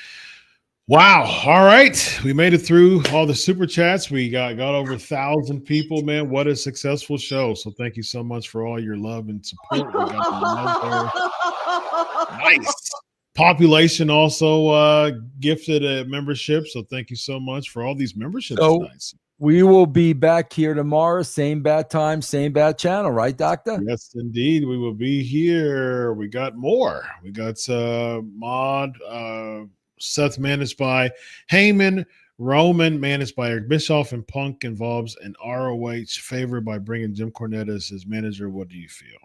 Wow. All right. We made it through all the super chats. We got over 1,000 people, man. What a successful show. So thank you so much for all your love and support. We got nice. Population also gifted a membership. So thank you so much for all these memberships. Nice. We will be back here tomorrow, same bad time, same bad channel, right, Doctor? Yes, indeed. We will be here. We got more. We got Seth managed by Heyman, Roman managed by Eric Bischoff, and Punk involves an ROH favored by bringing Jim Cornette as his manager. What do you feel?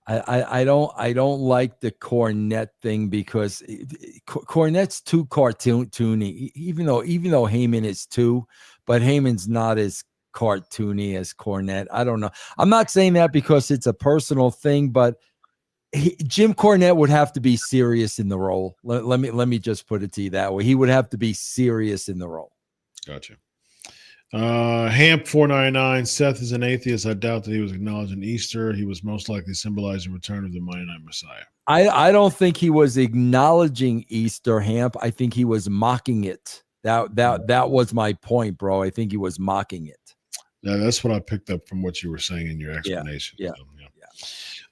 I don't like the Cornette thing because Cornette's too cartoony. Even though Heyman is too, but Heyman's not as cartoony as Cornette. I don't know. I'm not saying that because it's a personal thing, but Jim Cornette would have to be serious in the role. Let me just put it to you that way. He would have to be serious in the role. Gotcha. Hamp 499. Seth is an atheist. I doubt that he was acknowledging Easter. He was most likely symbolizing return of the Monday Night Messiah. I don't think he was acknowledging Easter, Hamp. I think he was mocking it. That was my point, bro. I think he was mocking it. Yeah, that's what I picked up from what you were saying in your explanation. Yeah. So, yeah.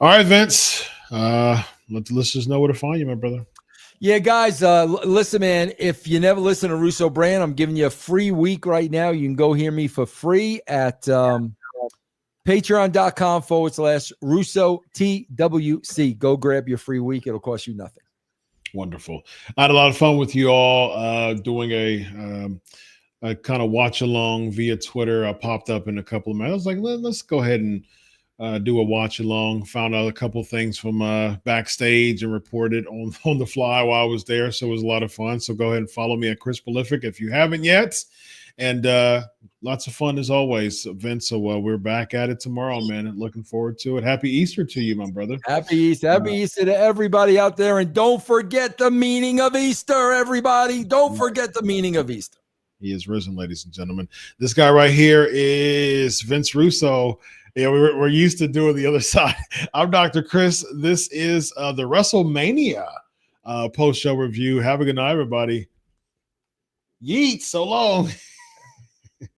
All right, Vince. Let the listeners know where to find you, my brother. Yeah, guys, listen, man, if you never listen to Russo Brand, I'm giving you a free week right now. You can go hear me for free at patreon.com/Russo TWC. Go grab your free week. It'll cost you nothing. Wonderful. I had a lot of fun with you all doing a kind of watch along via Twitter. I popped up in a couple of minutes. I was like, let's go ahead and do a watch along. Found out a couple things from backstage and reported on the fly while I was there. So it was a lot of fun. So go ahead and follow me at Chris Prolific if you haven't yet. And lots of fun as always, Vince. So we're back at it tomorrow, man. And looking forward to it. Happy Easter to you, my brother. Happy Easter. Happy Easter to everybody out there. And don't forget the meaning of Easter, everybody. Don't forget the meaning of Easter. He is risen, ladies and gentlemen. This guy right here is Vince Russo. Yeah, we're used to doing the other side. I'm Dr. Chris. This is the WrestleMania post-show review. Have a good night, everybody. Yeet, so long.